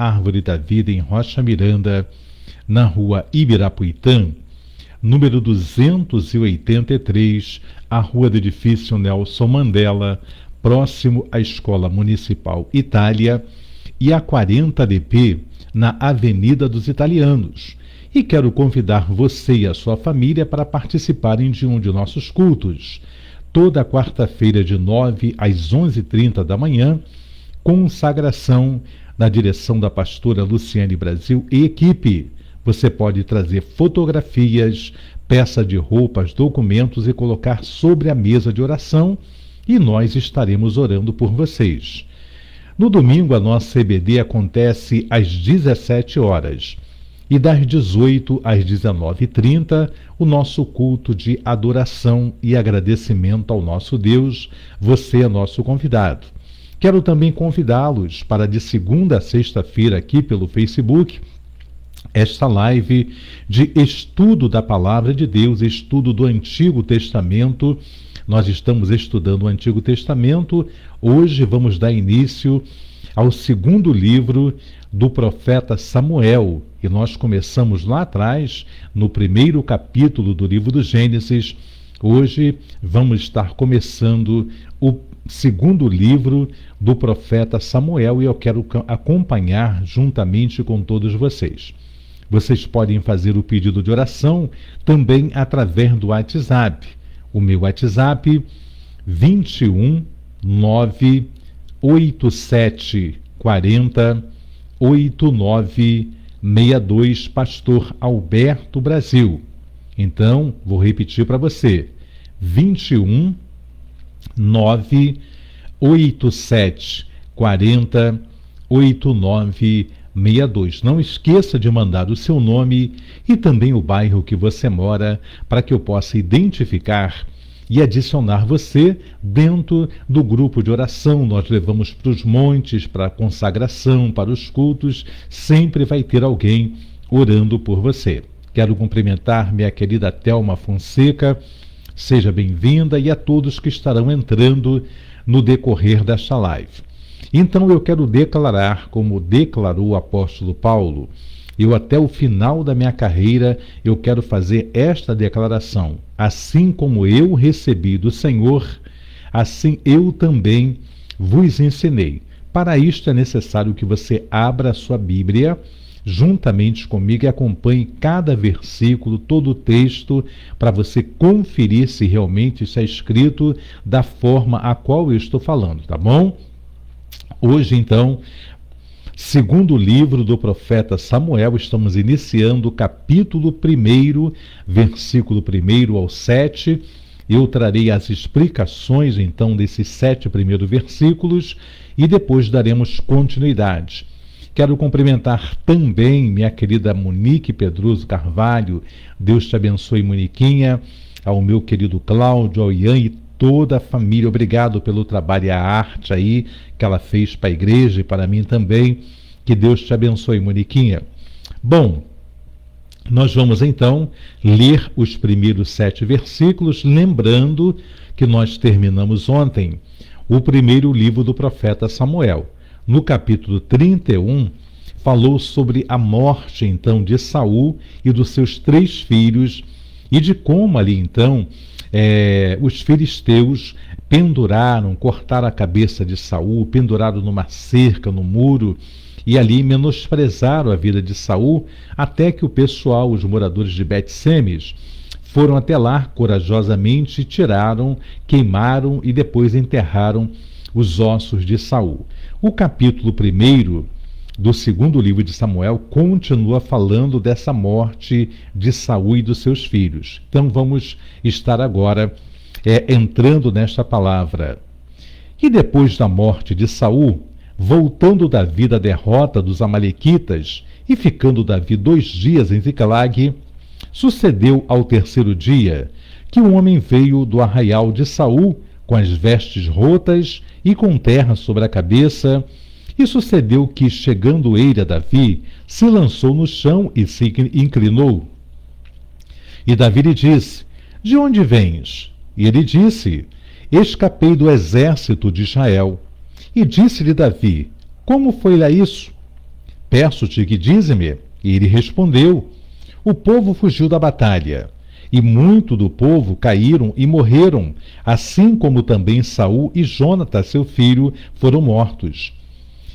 Árvore da Vida, em Rocha Miranda, na rua Ibirapuitã, número 283, a rua do edifício Nelson Mandela, próximo à Escola Municipal Itália, e a 40DP, na Avenida dos Italianos. E quero convidar você e a sua família para participarem de um de nossos cultos. Toda quarta-feira, de 9 às 11h30 da manhã, consagração na direção da pastora Luciane Brasil e equipe. Você pode trazer fotografias, peça de roupas, documentos e colocar sobre a mesa de oração, e nós estaremos orando por vocês. No domingo, a nossa EBD acontece às 17 horas. E das 18 às 19h30, o nosso culto de adoração e agradecimento ao nosso Deus. Você é nosso convidado. Quero também convidá-los para, de segunda a sexta-feira, aqui pelo Facebook, esta live de estudo da Palavra de Deus, estudo do Antigo Testamento. Nós estamos estudando o Antigo Testamento. Hoje vamos dar início ao segundo livro do profeta Samuel. E nós começamos lá atrás, no primeiro capítulo do livro do Gênesis. Hoje vamos estar começando o segundo livro do profeta Samuel, e eu quero acompanhar juntamente com todos vocês. Vocês podem fazer o pedido de oração também através do WhatsApp. O meu WhatsApp, 21 987 40 8962, Pastor Alberto Brasil. Então, vou repetir para você, 21 987 40 8962. Não esqueça de mandar o seu nome e também o bairro que você mora, para que eu possa identificar e adicionar você dentro do grupo de oração. Nós levamos para os montes, para a consagração, para os cultos. Sempre vai ter alguém orando por você. Quero cumprimentar minha querida Thelma Fonseca. Seja bem-vinda, e a todos que estarão entrando no decorrer desta live. Então eu quero declarar, como declarou o apóstolo Paulo, eu até o final da minha carreira, eu quero fazer esta declaração: assim como eu recebi do Senhor, assim eu também vos ensinei. Para isto é necessário que você abra a sua Bíblia juntamente comigo e acompanhe cada versículo, todo o texto, para você conferir se realmente está escrito da forma a qual eu estou falando, tá bom? Hoje, então, segundo livro do profeta Samuel, estamos iniciando o capítulo 1, versículo 1 ao 7. Eu trarei as explicações, então, desses 7 primeiros versículos e depois daremos continuidade. Quero cumprimentar também minha querida Monique Pedroso Carvalho. Deus te abençoe, Moniquinha. Ao meu querido Cláudio, ao Ian e toda a família. Obrigado pelo trabalho e a arte aí que ela fez para a igreja e para mim também. Que Deus te abençoe, Moniquinha. Bom, nós vamos então ler os primeiros 7 versículos, lembrando que nós terminamos ontem o primeiro livro do profeta Samuel. No capítulo 31, falou sobre a morte, então, de Saul e dos seus 3 filhos, e de como ali, então, os filisteus penduraram, cortaram a cabeça de Saul, penduraram numa cerca, no muro, e ali menosprezaram a vida de Saul, até que o pessoal, os moradores de Bet-Semes, foram até lá corajosamente, tiraram, queimaram e depois enterraram os ossos de Saul. O capítulo 1 do segundo livro de Samuel continua falando dessa morte de Saul e dos seus filhos. Então vamos estar agora entrando nesta palavra. E depois da morte de Saul, voltando Davi da derrota dos amalequitas e ficando Davi 2 dias em Ziclag, sucedeu ao 3º dia que um homem veio do arraial de Saul com as vestes rotas e com terra sobre a cabeça, e sucedeu que, chegando ele a Davi, se lançou no chão e se inclinou. E Davi lhe disse: de onde vens? E ele disse: escapei do exército de Israel. E disse-lhe Davi: como foi lá isso? Peço-te que dize-me. E ele respondeu: o povo fugiu da batalha, e muito do povo caíram e morreram, assim como também Saul e Jonatas, seu filho, foram mortos.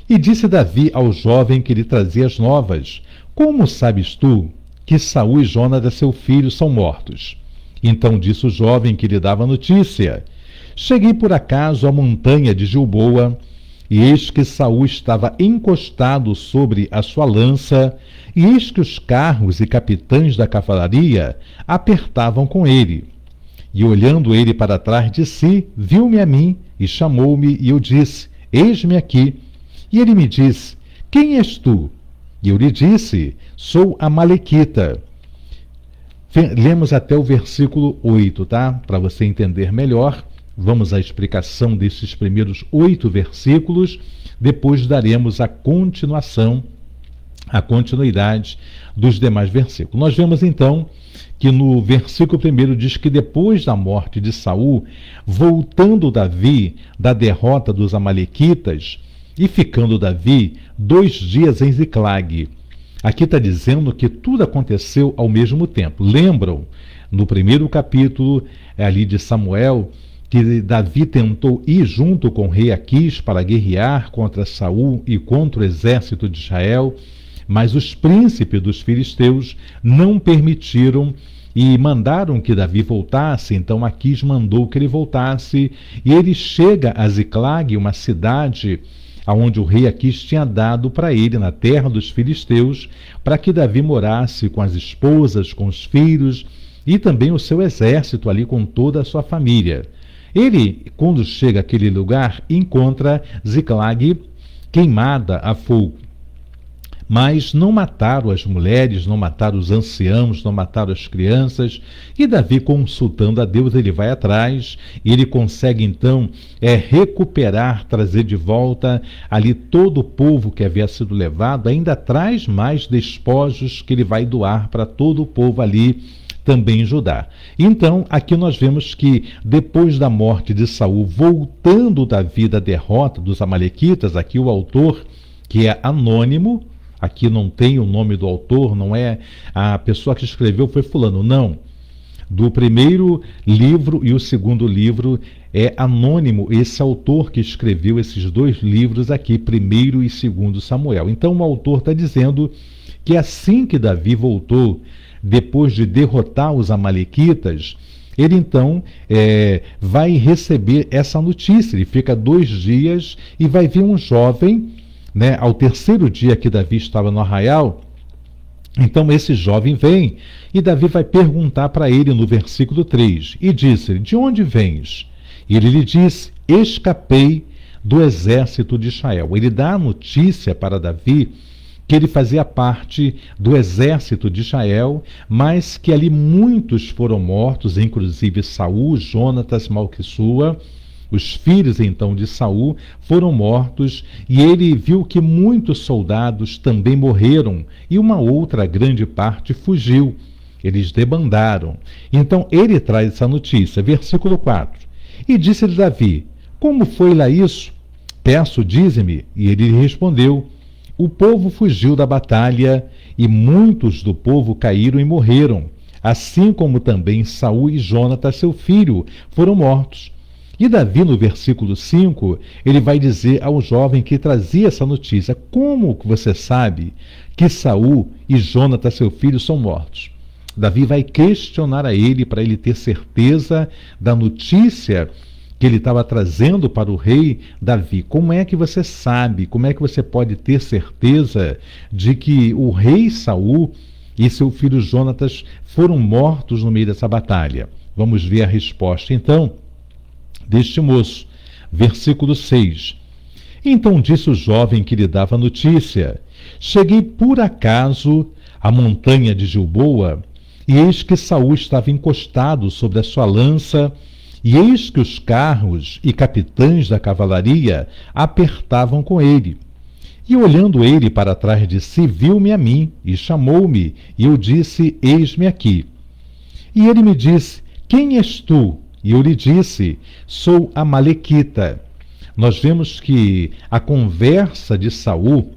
E disse Davi ao jovem que lhe trazia as novas: como sabes tu que Saul e Jonatas, seu filho, são mortos? Então disse o jovem que lhe dava a notícia: cheguei por acaso à montanha de Gilboa, e eis que Saul estava encostado sobre a sua lança, e eis que os carros e capitães da cavalaria apertavam com ele. E olhando ele para trás de si, viu-me a mim e chamou-me, e eu disse: eis-me aqui. E ele me disse: quem és tu? E eu lhe disse: sou a Malequita. Lemos até o versículo 8, tá? Para você entender melhor. Vamos à explicação desses primeiros 8 versículos, depois daremos a continuidade dos demais versículos. Nós vemos então que no versículo 1 diz que depois da morte de Saul, voltando Davi da derrota dos amalequitas e ficando Davi 2 dias em Ziclag. Aqui está dizendo que tudo aconteceu ao mesmo tempo. Lembram, no primeiro capítulo ali de Samuel, que Davi tentou ir junto com o rei Aquis para guerrear contra Saul e contra o exército de Israel, mas os príncipes dos filisteus não permitiram e mandaram que Davi voltasse. Então Aquis mandou que ele voltasse, e ele chega a Ziclag, uma cidade aonde o rei Aquis tinha dado para ele na terra dos filisteus, para que Davi morasse com as esposas, com os filhos e também o seu exército ali com toda a sua família. Ele, quando chega àquele lugar, encontra Ziclag queimada a fogo. Mas não mataram as mulheres, não mataram os anciãos, não mataram as crianças. E Davi, consultando a Deus, ele vai atrás e ele consegue então recuperar, trazer de volta ali todo o povo que havia sido levado. Ainda traz mais despojos que ele vai doar para todo o povo ali também em Judá. Então, aqui nós vemos que depois da morte de Saul, voltando Davi da derrota dos amalequitas, aqui o autor, que é anônimo, aqui não tem o nome do autor, não é a pessoa que escreveu foi fulano, não. Do primeiro livro e o segundo livro é anônimo esse autor que escreveu esses 2 livros aqui, primeiro e segundo Samuel. Então o autor está dizendo que assim que Davi voltou, depois de derrotar os amalequitas, ele então vai receber essa notícia. Ele fica 2 dias e vai ver um jovem, né, ao terceiro dia que Davi estava no arraial. Então esse jovem vem e Davi vai perguntar para ele no versículo 3 e disse-lhe: de onde vens? E ele lhe disse: escapei do exército de Israel. Ele dá a notícia para Davi que ele fazia parte do exército de Israel, mas que ali muitos foram mortos, inclusive Saul, Jonatas, Malquissua. Os filhos então de Saul foram mortos, e ele viu que muitos soldados também morreram e uma outra grande parte fugiu. Eles debandaram. Então ele traz essa notícia, versículo 4. E disse-lhe Davi: como foi lá isso? Peço, dize-me. E ele lhe respondeu: o povo fugiu da batalha e muitos do povo caíram e morreram, assim como também Saul e Jonatas, seu filho, foram mortos. E Davi, no versículo 5, ele vai dizer ao jovem que trazia essa notícia: como que você sabe que Saul e Jonatas, seu filho, são mortos? Davi vai questionar a ele para ele ter certeza da notícia que ele estava trazendo para o rei Davi. Como é que você sabe, como é que você pode ter certeza de que o rei Saul e seu filho Jonatas foram mortos no meio dessa batalha? Vamos ver a resposta então deste moço. Versículo 6. Então disse o jovem que lhe dava a notícia: cheguei por acaso à montanha de Gilboa, e eis que Saul estava encostado sobre a sua lança, e eis que os carros e capitães da cavalaria apertavam com ele. E olhando ele para trás de si, viu-me a mim e chamou-me, e eu disse: eis-me aqui. E ele me disse: quem és tu? E eu lhe disse: sou a Malequita. Nós vemos que a conversa de Saul,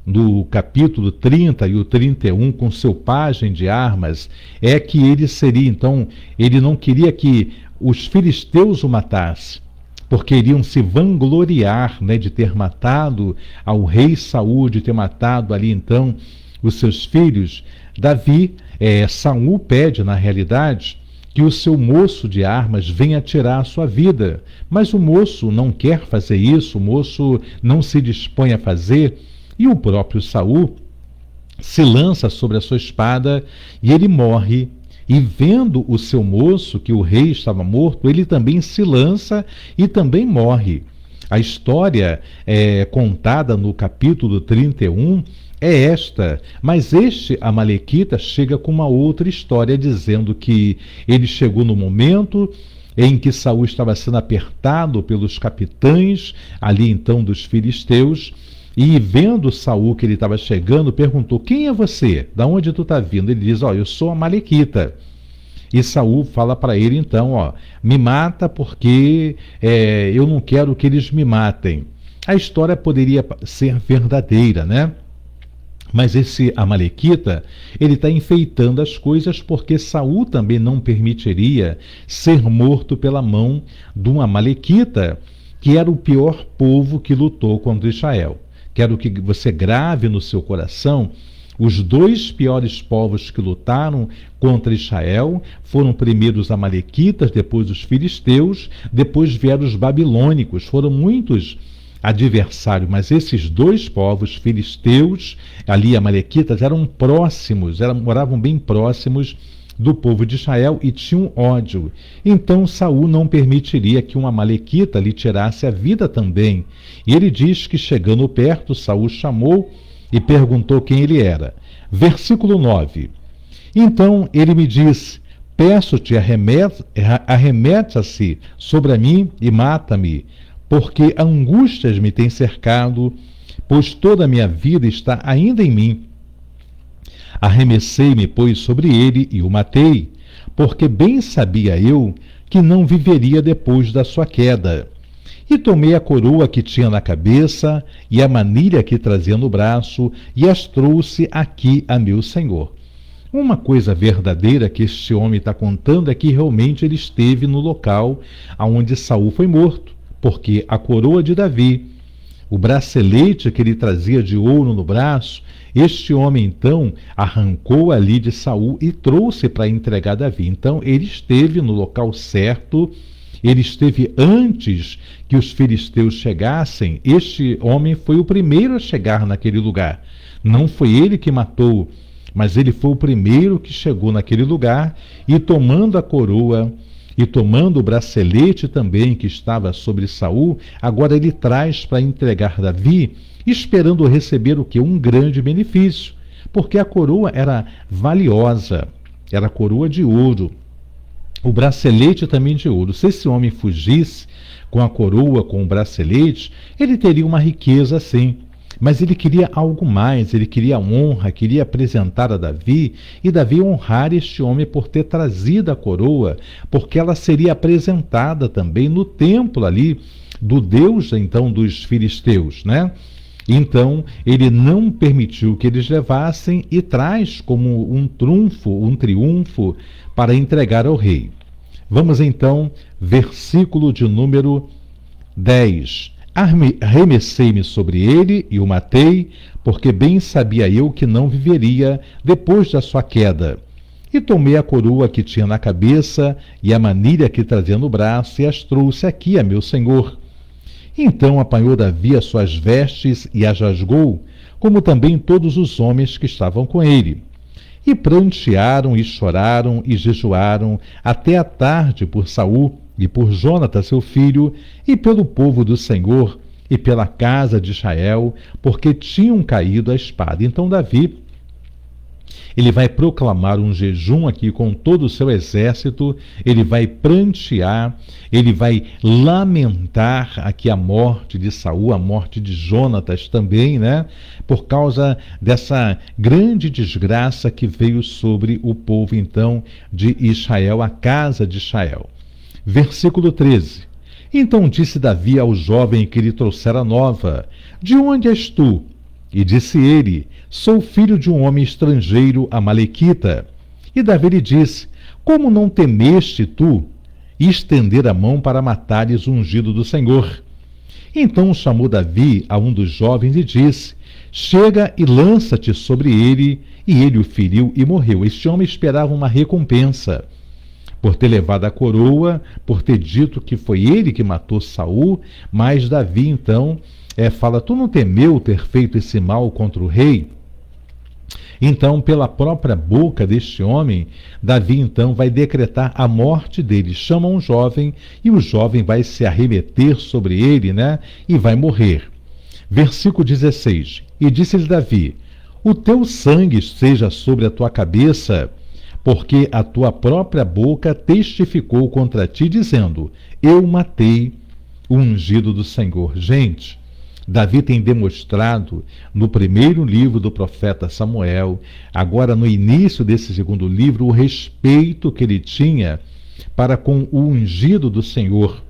do capítulo 30 e o 31, com seu pajem de armas, é que ele seria, então, ele não queria que os filisteus o matassem, porque iriam se vangloriar, né, de ter matado ao rei Saul, de ter matado ali então os seus filhos. Saul pede, na realidade, que o seu moço de armas venha tirar a sua vida. Mas o moço não quer fazer isso, o moço não se dispõe a fazer, e o próprio Saul se lança sobre a sua espada e ele morre. E vendo o seu moço, que o rei estava morto, ele também se lança e também morre. A história contada no capítulo 31 é esta, mas este amalequita chega com uma outra história, dizendo que ele chegou no momento em que Saul estava sendo apertado pelos capitães ali então dos filisteus, e vendo Saul que ele estava chegando, perguntou: quem é você? Da onde tu está vindo? Ele diz: eu sou amalequita. E Saul fala para ele então: me mata porque eu não quero que eles me matem. A história poderia ser verdadeira, né? Mas esse amalequita, ele está enfeitando as coisas, porque Saul também não permitiria ser morto pela mão de um amalequita, que era o pior povo que lutou contra Israel. Quero que você grave no seu coração: os dois piores povos que lutaram contra Israel foram primeiro os amalequitas, depois os filisteus, depois vieram os babilônicos. Foram muitos adversários, mas esses dois povos, filisteus, ali amalequitas, eram próximos, moravam bem próximos do povo de Israel e tinham ódio. Então Saul não permitiria que um amalequita lhe tirasse a vida também. E ele diz que, chegando perto, Saul chamou e perguntou quem ele era. Versículo 9. Então ele me disse: peço-te, arremeta-se sobre mim e mata-me, porque angústias me têm cercado, pois toda a minha vida está ainda em mim. Arremessei-me, pois, sobre ele e o matei, porque bem sabia eu que não viveria depois da sua queda. E tomei a coroa que tinha na cabeça e a manilha que trazia no braço e as trouxe aqui a meu senhor. Uma coisa verdadeira que este homem está contando é que realmente ele esteve no local onde Saul foi morto, porque a coroa de Davi, o bracelete que ele trazia de ouro no braço, este homem então arrancou ali de Saul e trouxe para entregar a Davi. Então ele esteve no local certo. Ele esteve antes que os filisteus chegassem. Este homem foi o primeiro a chegar naquele lugar. Não foi ele que matou, mas ele foi o primeiro que chegou naquele lugar, e tomando a coroa e tomando o bracelete também que estava sobre Saul, agora ele traz para entregar Davi, esperando receber o quê? Um grande benefício, porque a coroa era valiosa, era coroa de ouro. O bracelete também de ouro. Se esse homem fugisse com a coroa, com o bracelete, ele teria uma riqueza sim. Mas ele queria algo mais, ele queria honra, queria apresentar a Davi, e Davi honrar este homem por ter trazido a coroa, porque ela seria apresentada também no templo ali do Deus, então, dos filisteus, né? Então, ele não permitiu que eles levassem e traz como um triunfo para entregar ao rei. Vamos então, versículo de número 10. Arremessei-me sobre ele e o matei, porque bem sabia eu que não viveria depois da sua queda. E tomei a coroa que tinha na cabeça e a manilha que trazia no braço e as trouxe aqui a meu senhor. Então apanhou Davi as suas vestes e as rasgou, como também todos os homens que estavam com ele. E prantearam e choraram e jejuaram até a tarde por Saul e por Jonatas seu filho, e pelo povo do Senhor e pela casa de Israel, porque tinham caído a espada. Então Davi, ele vai proclamar um jejum aqui com todo o seu exército, ele vai prantear, ele vai lamentar aqui a morte de Saul, a morte de Jonatas também, né? Por causa dessa grande desgraça que veio sobre o povo então de Israel, a casa de Israel. Versículo 13. Então disse Davi ao jovem que lhe trouxera nova: de onde és tu? E disse ele: Sou filho de um homem estrangeiro amalequita. E Davi lhe disse: Como não temeste tu estender a mão para matares o ungido do Senhor? Então chamou Davi a um dos jovens e disse: Chega e lança-te sobre ele. E ele o feriu e morreu. Este homem esperava uma recompensa por ter levado a coroa, por ter dito que foi ele que matou Saul, mas Davi então fala: Tu não temeu ter feito esse mal contra o rei? Então, pela própria boca deste homem, Davi então vai decretar a morte dele. Chama um jovem e o jovem vai se arremeter sobre ele, e vai morrer. Versículo 16. E disse-lhe Davi: O teu sangue seja sobre a tua cabeça, porque a tua própria boca testificou contra ti, dizendo: Eu matei o ungido do Senhor. Gente, Davi tem demonstrado no primeiro livro do profeta Samuel, agora no início desse segundo livro, o respeito que ele tinha para com o ungido do Senhor.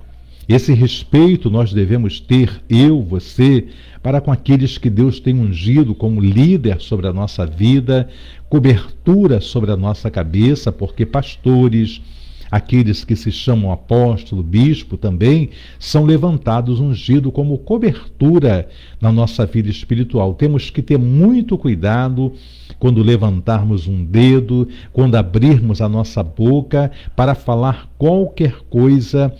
Esse respeito nós devemos ter, eu, você, para com aqueles que Deus tem ungido como líder sobre a nossa vida, cobertura sobre a nossa cabeça, porque pastores, aqueles que se chamam apóstolo, bispo também, são levantados ungidos como cobertura na nossa vida espiritual. Temos que ter muito cuidado quando levantarmos um dedo, quando abrirmos a nossa boca para falar qualquer coisa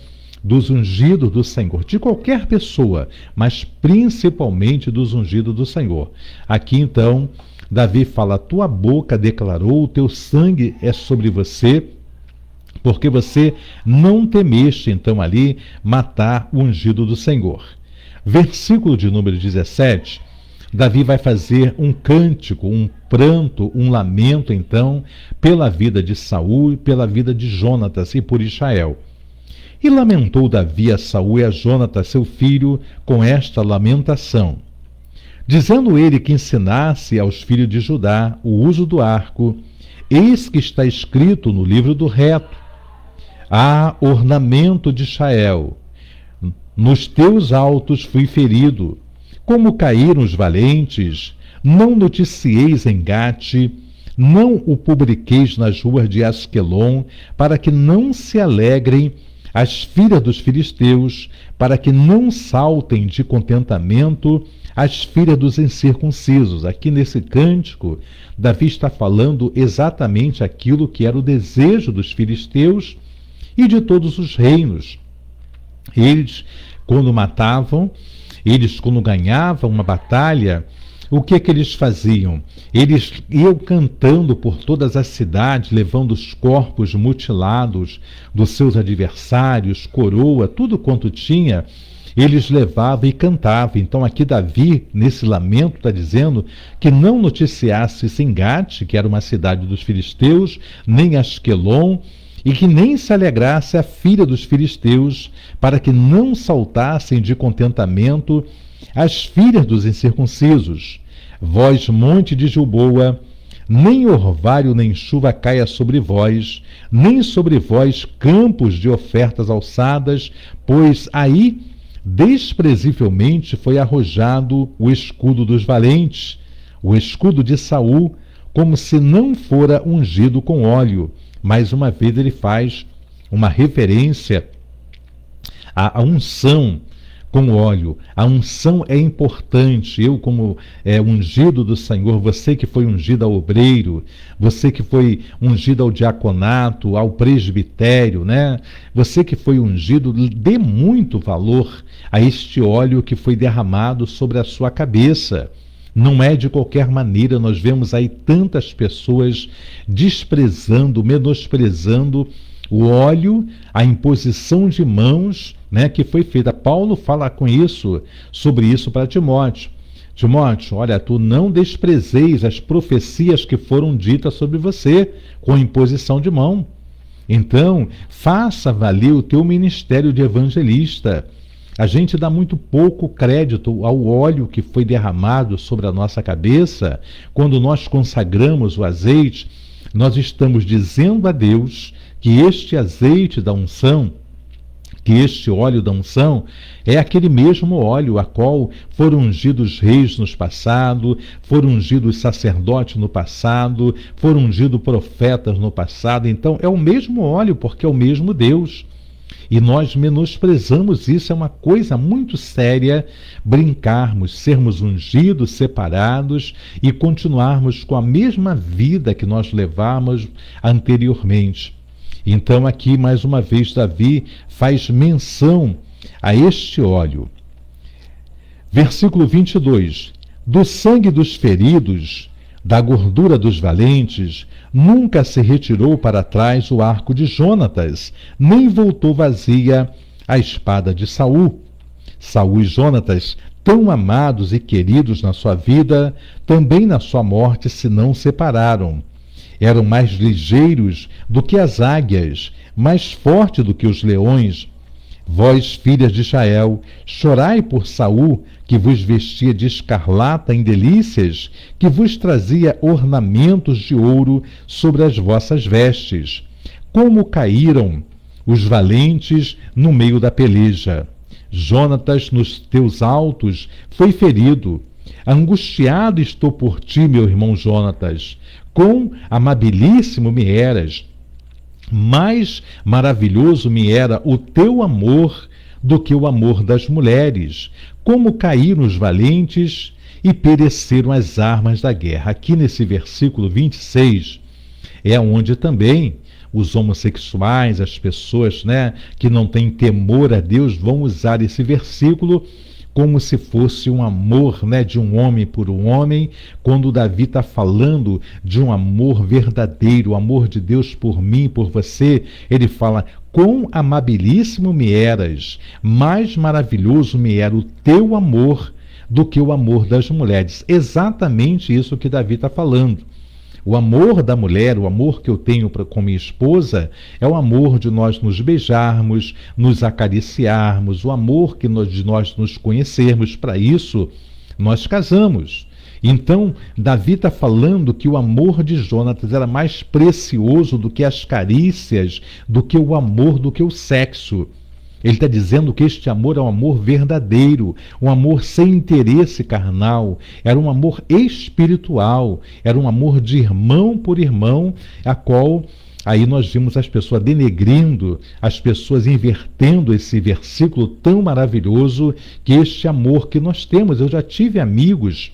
dos ungidos do Senhor, de qualquer pessoa, mas principalmente dos ungidos do Senhor. Aqui então, Davi fala: tua boca declarou, o teu sangue é sobre você, porque você não temeste, então, ali, matar o ungido do Senhor. Versículo de número 17, Davi vai fazer um cântico, um pranto, um lamento, então, pela vida de Saul e pela vida de Jonatas e por Israel. E lamentou Davi a Saul e a Jonatas, seu filho, com esta lamentação, dizendo ele que ensinasse aos filhos de Judá o uso do arco. Eis que está escrito no livro do reto: Ah, ornamento de Israel, nos teus altos fui ferido. Como caíram os valentes, não noticieis em Gate, não o publiqueis nas ruas de Asquelon, para que não se alegrem as filhas dos filisteus, para que não saltem de contentamento as filhas dos incircuncisos. Aqui nesse cântico, Davi está falando exatamente aquilo que era o desejo dos filisteus e de todos os reinos. Eles, quando matavam, eles, quando ganhavam uma batalha, o que eles faziam? Eles iam cantando por todas as cidades, levando os corpos mutilados dos seus adversários, coroa, tudo quanto tinha, eles levavam e cantavam. Então aqui Davi, nesse lamento, está dizendo que não noticiasse em Gate, que era uma cidade dos filisteus, nem Asquelon, e que nem se alegrasse a filha dos filisteus, para que não saltassem de contentamento as filhas dos incircuncisos. Vós, monte de Gilboa, nem orvalho nem chuva caia sobre vós, nem sobre vós campos de ofertas alçadas, pois aí desprezivelmente foi arrojado o escudo dos valentes, o escudo de Saul, como se não fora ungido com óleo. Mais uma vez ele faz uma referência à unção com óleo. A unção é importante. Eu, como ungido do Senhor, você que foi ungido ao obreiro, você que foi ungido ao diaconato, ao presbitério, Você que foi ungido, dê muito valor a este óleo que foi derramado sobre a sua cabeça. Não é de qualquer maneira. Nós vemos aí tantas pessoas desprezando, menosprezando o óleo, a imposição de mãos, que foi feita. Paulo fala sobre isso para Timóteo. Timóteo, olha, tu não desprezeis as profecias que foram ditas sobre você com imposição de mão. Então, faça valer o teu ministério de evangelista. A gente dá muito pouco crédito ao óleo que foi derramado sobre a nossa cabeça. Quando nós consagramos o azeite, nós estamos dizendo a Deus que este azeite da unção que este óleo da unção é aquele mesmo óleo a qual foram ungidos reis no passado, foram ungidos sacerdotes no passado, foram ungidos profetas no passado. Então é o mesmo óleo, porque é o mesmo Deus. E nós menosprezamos isso, é uma coisa muito séria brincarmos, sermos ungidos, separados e continuarmos com a mesma vida que nós levamos anteriormente. Então aqui mais uma vez Davi faz menção a este óleo. Versículo 22. Do sangue dos feridos, da gordura dos valentes, nunca se retirou para trás o arco de Jonatas, nem voltou vazia a espada de Saul. Saul e Jonatas, tão amados e queridos na sua vida, também na sua morte se não separaram. Eram mais ligeiros do que as águias, mais fortes do que os leões. Vós, filhas de Israel, chorai por Saul, que vos vestia de escarlata em delícias, que vos trazia ornamentos de ouro sobre as vossas vestes. Como caíram os valentes no meio da peleja. Jonatas, nos teus altos, foi ferido. Angustiado estou por ti, meu irmão Jonatas. Quão amabilíssimo me eras! Mais maravilhoso me era o teu amor do que o amor das mulheres. Como caíram os valentes e pereceram as armas da guerra. Aqui nesse versículo 26 é onde também os homossexuais, as pessoas, que não têm temor a Deus, vão usar esse versículo como se fosse um amor, de um homem por um homem, quando Davi está falando de um amor verdadeiro, o amor de Deus por mim, por você. Ele fala: quão amabilíssimo me eras, mais maravilhoso me era o teu amor do que o amor das mulheres. Exatamente isso que Davi está falando. O amor da mulher, o amor que eu tenho com minha esposa, é o amor de nós nos beijarmos, nos acariciarmos, o amor de nós nos conhecermos. Para isso, nós casamos. Então, Davi está falando que o amor de Jonatas era mais precioso do que as carícias, do que o amor, do que o sexo. Ele está dizendo que este amor é um amor verdadeiro, um amor sem interesse carnal, era um amor espiritual, era um amor de irmão por irmão, a qual aí nós vimos as pessoas denegrindo, as pessoas invertendo esse versículo tão maravilhoso, que este amor que nós temos. Eu já tive amigos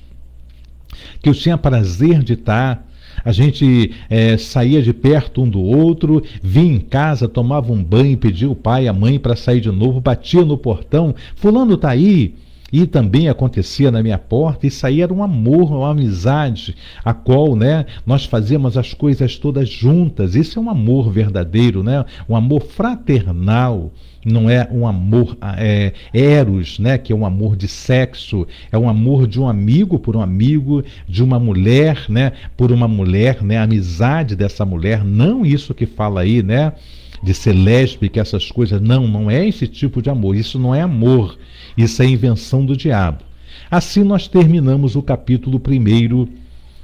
que eu tinha prazer de estar. A gente saía de perto um do outro, vinha em casa, tomava um banho, pedia o pai e a mãe para sair de novo, batia no portão: fulano está aí. E também acontecia na minha porta. Isso aí era um amor, uma amizade, a qual nós fazíamos as coisas todas juntas. Isso é um amor verdadeiro, um amor fraternal. Não é um amor eros, que é um amor de sexo. É um amor de um amigo por um amigo, de uma mulher, por uma mulher, a amizade dessa mulher. Não isso que fala aí, de ser lésbica, essas coisas. Não é esse tipo de amor. Isso não é amor. Isso é invenção do diabo. Assim nós terminamos o capítulo 1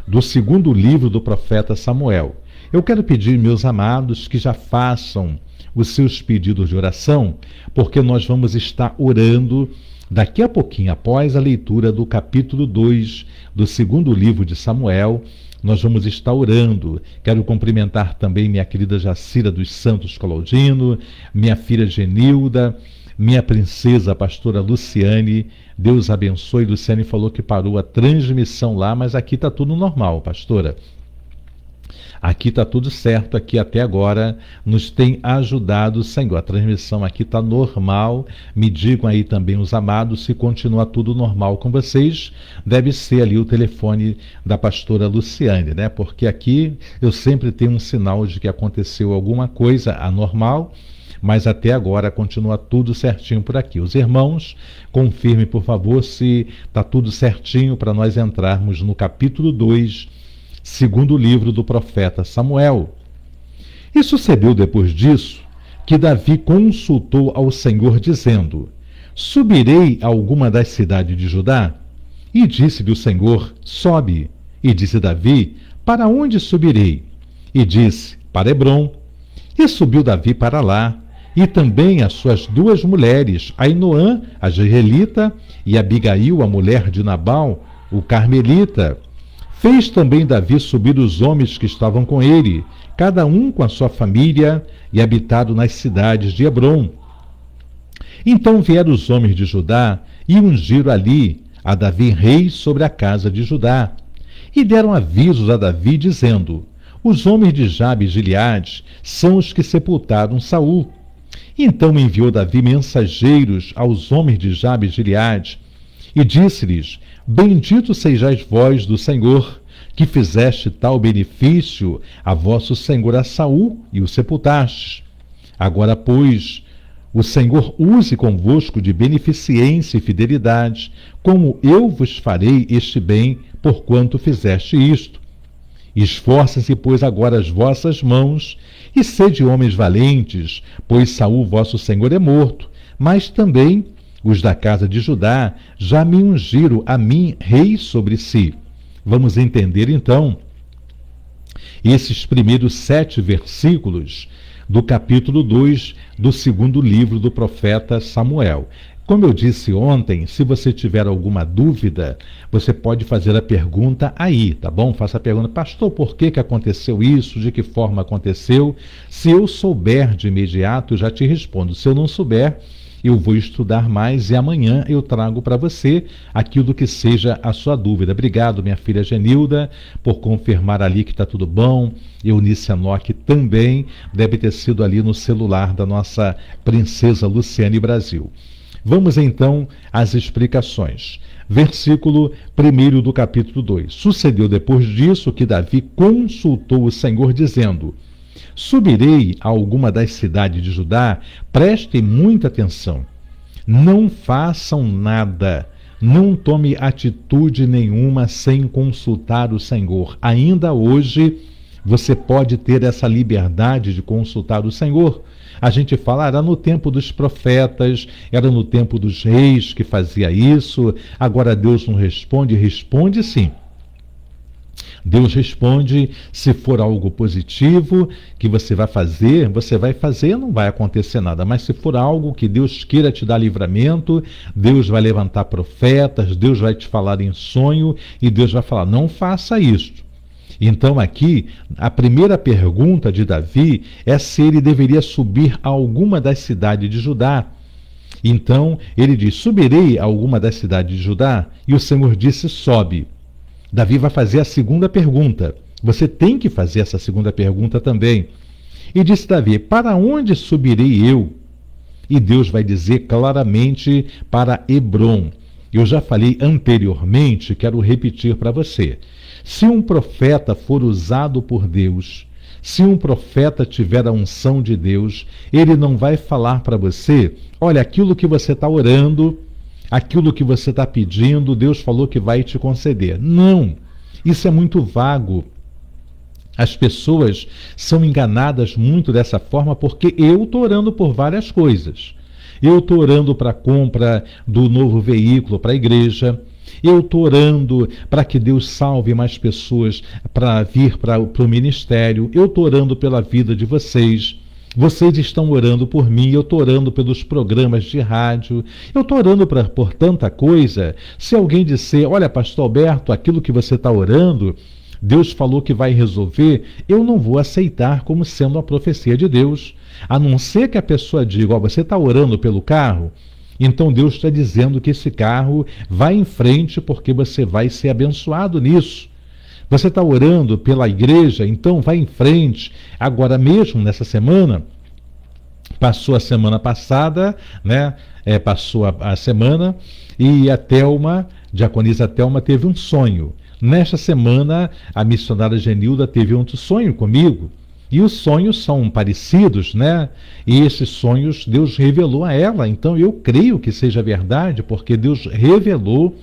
do 2º livro do profeta Samuel. Eu quero pedir, meus amados, que já façam os seus pedidos de oração, porque nós vamos estar orando daqui a pouquinho, após a leitura do capítulo 2 do 2º livro de Samuel. Nós vamos estar orando. Quero cumprimentar também minha querida Jacira dos Santos Claudino, minha filha Genilda, minha princesa, a pastora Luciane. Deus abençoe. Luciane falou que parou a transmissão lá, mas aqui está tudo normal, pastora. Aqui está tudo certo, aqui até agora nos tem ajudado o Senhor. A transmissão aqui está normal. Me digam aí também os amados se continua tudo normal com vocês. Deve ser ali o telefone da pastora Luciane, porque aqui eu sempre tenho um sinal de que aconteceu alguma coisa anormal, mas até agora continua tudo certinho por aqui. Os irmãos, confirmem por favor se está tudo certinho para nós entrarmos no capítulo 2, 2º livro do profeta Samuel. E sucedeu depois disso que Davi consultou ao Senhor, dizendo: subirei a alguma das cidades de Judá? E disse-lhe o Senhor: sobe. E disse Davi: para onde subirei? E disse: para Hebrom. E subiu Davi para lá, e também as suas duas mulheres, Ainoã, a jezreelita, e Abigail, a mulher de Nabal, o carmelita. Fez também Davi subir os homens que estavam com ele, cada um com a sua família, e habitaram nas cidades de Hebrom. Então vieram os homens de Judá e ungiram ali a Davi rei sobre a casa de Judá. E deram avisos a Davi, dizendo: os homens de Jabes de Gileade são os que sepultaram Saul. Então enviou Davi mensageiros aos homens de Jabes de Gileade e disse-lhes: bendito sejais vós do Senhor, que fizeste tal benefício a vosso senhor a Saul e o sepultastes. Agora, pois, o Senhor use convosco de beneficência e fidelidade, como eu vos farei este bem, porquanto fizeste isto. Esforcem-se, pois, agora as vossas mãos, e sede homens valentes, pois Saul vosso senhor é morto, mas também os da casa de Judá já me ungiram a mim rei sobre si. Vamos entender então esses primeiros 7 versículos do capítulo 2 do segundo livro do profeta Samuel. Como eu disse ontem, se você tiver alguma dúvida, você pode fazer a pergunta aí, tá bom? Faça a pergunta: pastor, por que aconteceu isso? De que forma aconteceu? Se eu souber de imediato, eu já te respondo. Se eu não souber, eu vou estudar mais e amanhã eu trago para você aquilo que seja a sua dúvida. Obrigado, minha filha Genilda, por confirmar ali que está tudo bom. Eunice Anoque também deve ter sido ali no celular da nossa princesa Luciane Brasil. Vamos então às explicações. Versículo 1 do capítulo 2. Sucedeu depois disso que Davi consultou o Senhor, dizendo: subirei a alguma das cidades de Judá? Prestem muita atenção. Não façam nada, não tome atitude nenhuma sem consultar o Senhor. Ainda hoje você pode ter essa liberdade de consultar o Senhor. A gente fala, era no tempo dos profetas, era no tempo dos reis que fazia isso. Agora Deus não responde? Responde sim. Deus responde. Se for algo positivo que você vai fazer, não vai acontecer nada. Mas se for algo que Deus queira te dar livramento, Deus vai levantar profetas, Deus vai te falar em sonho e Deus vai falar: não faça isto. Então aqui, a primeira pergunta de Davi é se ele deveria subir a alguma das cidades de Judá. Então ele diz: subirei a alguma das cidades de Judá? E o Senhor disse: sobe. Davi vai fazer a segunda pergunta. Você tem que fazer essa segunda pergunta também. E disse Davi: para onde subirei eu? E Deus vai dizer claramente: para Hebrom. Eu já falei anteriormente, quero repetir para você. Se um profeta for usado por Deus, se um profeta tiver a unção de Deus, ele não vai falar para você: olha, aquilo que você está orando, aquilo que você está pedindo, Deus falou que vai te conceder. Não, isso é muito vago. As pessoas são enganadas muito dessa forma, porque eu estou orando por várias coisas. Eu estou orando para a compra do novo veículo para a igreja. Eu estou orando para que Deus salve mais pessoas para vir para o ministério. Eu estou orando pela vida de vocês. Vocês estão orando por mim. Eu estou orando pelos programas de rádio. Eu estou orando por tanta coisa. Se alguém disser: olha, pastor Alberto, aquilo que você está orando, Deus falou que vai resolver, eu não vou aceitar como sendo a profecia de Deus. A não ser que a pessoa diga: você está orando pelo carro? Então Deus está dizendo que esse carro vai em frente porque você vai ser abençoado nisso. Você está orando pela igreja? Então vai em frente. Agora mesmo, nessa semana, passou a semana passada, né? Passou a semana e a Thelma, diaconisa Thelma, teve um sonho. Nesta semana, a missionária Genilda teve outro sonho comigo. E os sonhos são parecidos, né? E esses sonhos Deus revelou a ela. Então eu creio que seja verdade, porque Deus revelou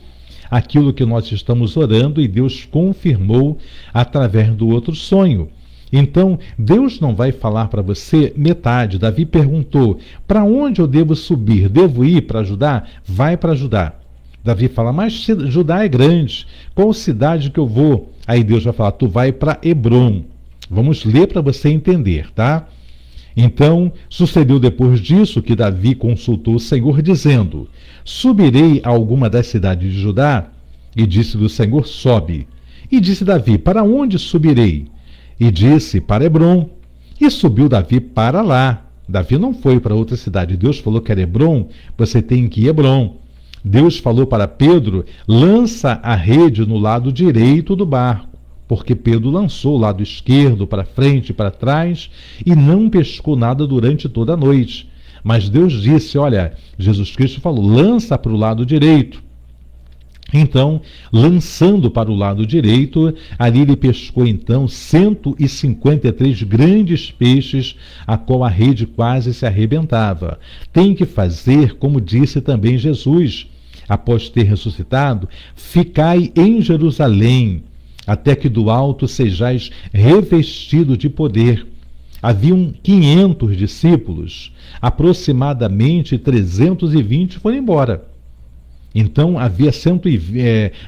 aquilo que nós estamos orando e Deus confirmou através do outro sonho. Então Deus não vai falar para você metade. Davi perguntou: para onde eu devo subir? Devo ir para Judá? Vai para Judá. Davi fala: mas Judá é grande, qual cidade que eu vou? Aí Deus vai falar: tu vai para Hebrom. Vamos ler para você entender, tá? Então, sucedeu depois disso que Davi consultou o Senhor, dizendo: Subirei a alguma das cidades de Judá? E disse-lhe o Senhor: Sobe. E disse Davi: Para onde subirei? E disse: Para Hebrom. E subiu Davi para lá. Davi não foi para outra cidade. Deus falou que era Hebrom, você tem que ir a Hebrom. Deus falou para Pedro: lança a rede no lado direito do barco, porque Pedro lançou o lado esquerdo, para frente e para trás, e não pescou nada durante toda a noite. Mas Deus disse, olha, Jesus Cristo falou, lança para o lado direito. Então, lançando para o lado direito, ali ele pescou então 153 grandes peixes, a qual a rede quase se arrebentava. Tem que fazer, como disse também Jesus, após ter ressuscitado: ficai em Jerusalém, até que do alto sejais revestido de poder. Haviam 500 discípulos, aproximadamente 320 foram embora. Então havia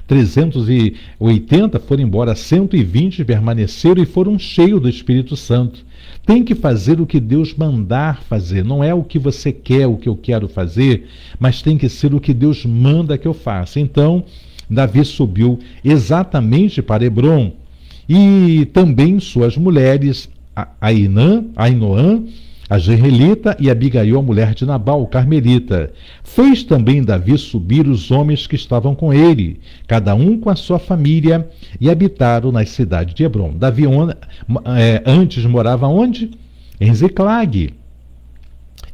380 foram embora, 120 permaneceram e foram cheios do Espírito Santo. Tem que fazer o que Deus mandar fazer, não é o que você quer, o que eu quero fazer, mas tem que ser o que Deus manda que eu faça. Então, Davi subiu exatamente para Hebrom, e também suas mulheres, Ainoã, a Jezreelita, e Abigail, a mulher de Nabal, o carmelita. Fez também Davi subir os homens que estavam com ele, cada um com a sua família, e habitaram nas cidades de Hebrom. Davi antes morava onde? Em Ziclag.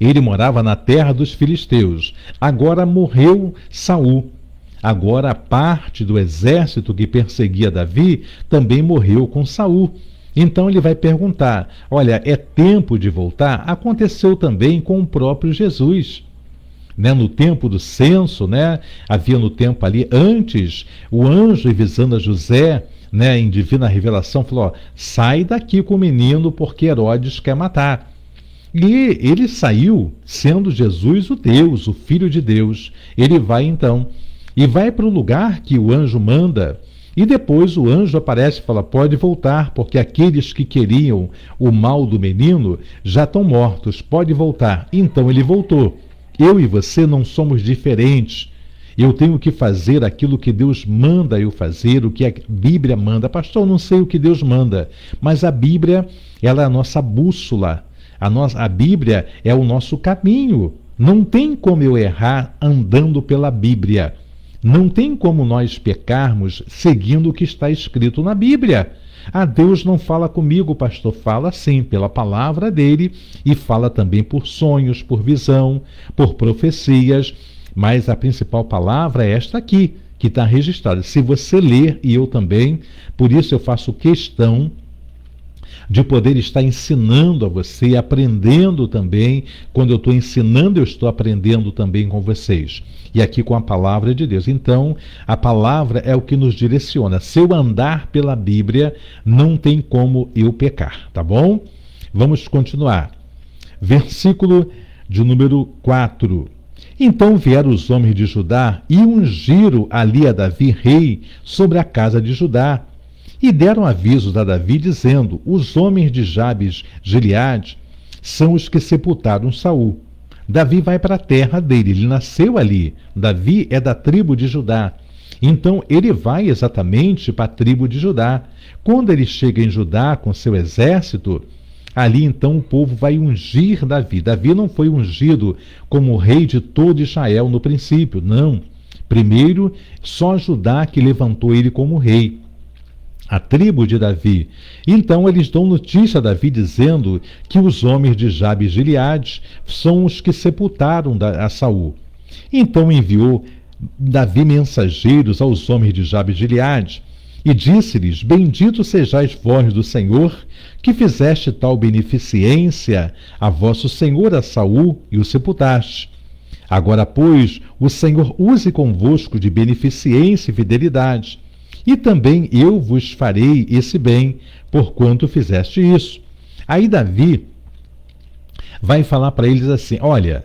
Ele morava na terra dos filisteus. Agora morreu Saul. Agora a parte do exército que perseguia Davi também morreu com Saul. Então ele vai perguntar, olha, é tempo de voltar? Aconteceu também com o próprio Jesus. No tempo do censo, havia no tempo ali, antes, o anjo visando a José, em divina revelação, falou, sai daqui com o menino, porque Herodes quer matar. E ele saiu sendo Jesus o Deus, o Filho de Deus. Ele vai então, e vai para o lugar que o anjo manda, e depois o anjo aparece e fala, pode voltar, porque aqueles que queriam o mal do menino já estão mortos, pode voltar. Então ele voltou. Eu e você não somos diferentes. Eu tenho que fazer aquilo que Deus manda eu fazer, o que a Bíblia manda. Pastor, eu não sei o que Deus manda, mas a Bíblia, ela é a nossa bússola. A Bíblia é o nosso caminho. Não tem como eu errar andando pela Bíblia. Não tem como nós pecarmos seguindo o que está escrito na Bíblia. Deus não fala comigo, pastor. Fala sim, pela palavra dele, e fala também por sonhos, por visão, por profecias, mas a principal palavra é esta aqui, que está registrada. Se você ler, e eu também, por isso eu faço questão de poder estar ensinando a você, aprendendo também. Quando eu estou ensinando, eu estou aprendendo também com vocês. E aqui com a palavra de Deus. Então, a palavra é o que nos direciona. Se eu andar pela Bíblia, não tem como eu pecar, tá bom? Vamos continuar. Versículo de número 4. Então vieram os homens de Judá e ungiram ali a Davi rei sobre a casa de Judá. E deram avisos a Davi, dizendo, os homens de Jabes Gileade são os que sepultaram Saul. Davi vai para a terra dele, ele nasceu ali. Davi é da tribo de Judá. Então ele vai exatamente para a tribo de Judá. Quando ele chega em Judá com seu exército, ali então o povo vai ungir Davi. Davi não foi ungido como rei de todo Israel no princípio, não. Primeiro, só Judá que levantou ele como rei. A tribo de Davi. Então eles dão notícia a Davi dizendo que os homens de Jabes Gileade são os que sepultaram a Saul. Então enviou Davi mensageiros aos homens de Jabes Gileade e disse-lhes, bendito sejais vós do Senhor, que fizeste tal beneficência a vosso senhor a Saul e o sepultaste. Agora, pois, o Senhor use convosco de beneficência e fidelidade, e também eu vos farei esse bem, porquanto fizeste isso. Aí Davi vai falar para eles assim, olha,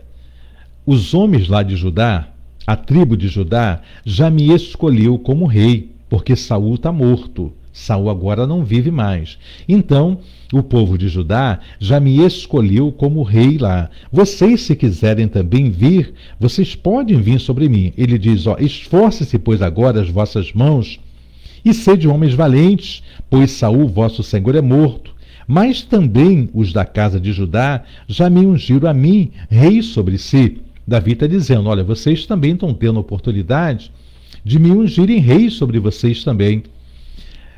os homens lá de Judá, a tribo de Judá, já me escolheu como rei, porque Saul está morto. Saul agora não vive mais. Então, o povo de Judá já me escolheu como rei lá. Vocês, se quiserem também vir, vocês podem vir sobre mim. Ele diz, esforce-se, pois, agora as vossas mãos e sede homens valentes, pois Saul, vosso senhor, é morto. Mas também os da casa de Judá já me ungiram a mim, rei sobre si. Davi está dizendo, olha, vocês também estão tendo oportunidade de me ungirem rei sobre vocês também.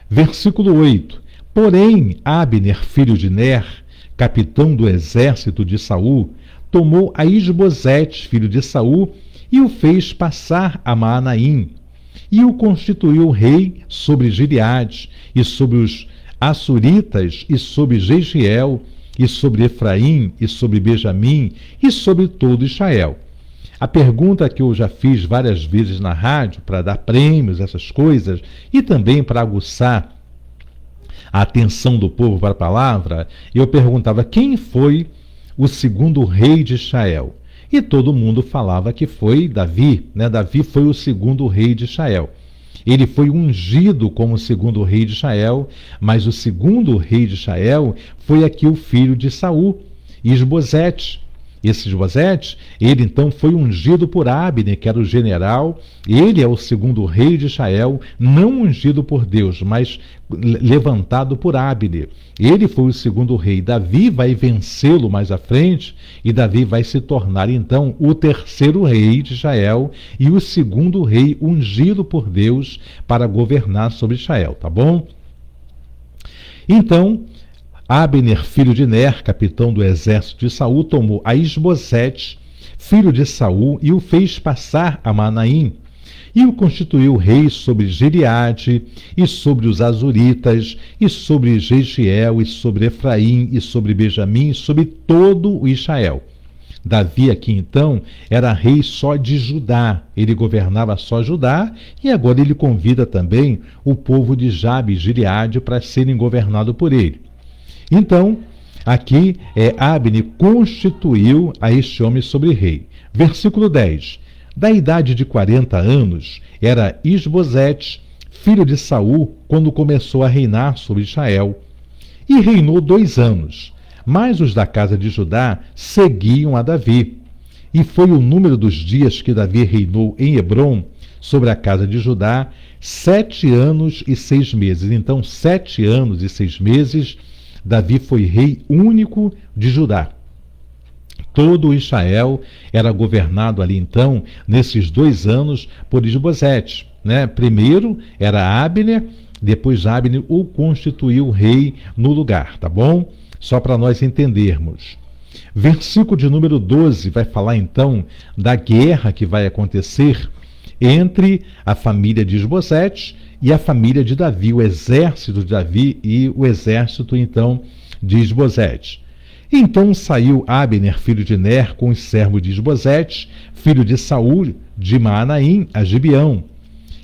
Versículo 8. Porém, Abner, filho de Ner, capitão do exército de Saul, tomou a Isbosete, filho de Saul, e o fez passar a Maanaim, e o constituiu rei sobre Gileade, e sobre os Assuritas, e sobre Jeziel, e sobre Efraim, e sobre Benjamim, e sobre todo Israel. A pergunta que eu já fiz várias vezes na rádio, para dar prêmios, essas coisas, e também para aguçar a atenção do povo para a palavra, eu perguntava quem foi o segundo rei de Israel. E todo mundo falava que foi Davi, né? Davi foi o segundo rei de Israel. Ele foi ungido como segundo rei de Israel, mas o segundo rei de Israel foi aqui o filho de Saul, Isbosete. Esse Isbosete, ele então foi ungido por Abner, que era o general. Ele é o segundo rei de Israel, não ungido por Deus, mas levantado por Abner. Ele foi o segundo rei. Davi vai vencê-lo mais à frente, e Davi vai se tornar então o terceiro rei de Israel e o segundo rei ungido por Deus para governar sobre Israel, tá bom? Então, Abner, filho de Ner, capitão do exército de Saul, tomou a Isbosete, filho de Saul, e o fez passar a Maanaim, e o constituiu rei sobre Gileade, e sobre os Azuritas, e sobre Jeziel, e sobre Efraim, e sobre Benjamim, e sobre todo o Israel. Davi aqui então era rei só de Judá, ele governava só Judá, e agora ele convida também o povo de Jabe e Gileade para serem governados por ele. Então, aqui Abner constituiu a este homem sobre rei. Versículo 10. Da idade de 40 anos, era Isbosete, filho de Saul, quando começou a reinar sobre Israel. E reinou 2 anos. Mas os da casa de Judá seguiam a Davi. E foi o número dos dias que Davi reinou em Hebrom, sobre a casa de Judá, 7 anos e 6 meses. Então, 7 anos e 6 meses, Davi foi rei único de Judá. Todo Israel era governado ali então, nesses 2 anos, por Isbosete, né? Primeiro era Abner, depois Abner o constituiu rei no lugar, tá bom? Só para nós entendermos. Versículo de número 12 vai falar então da guerra que vai acontecer entre a família de Isbosete e a família de Davi, o exército de Davi e o exército, então, de Isbosete. Então saiu Abner, filho de Ner, com os servos de Isbosete, filho de Saul, de Maanaim, a Gibeão.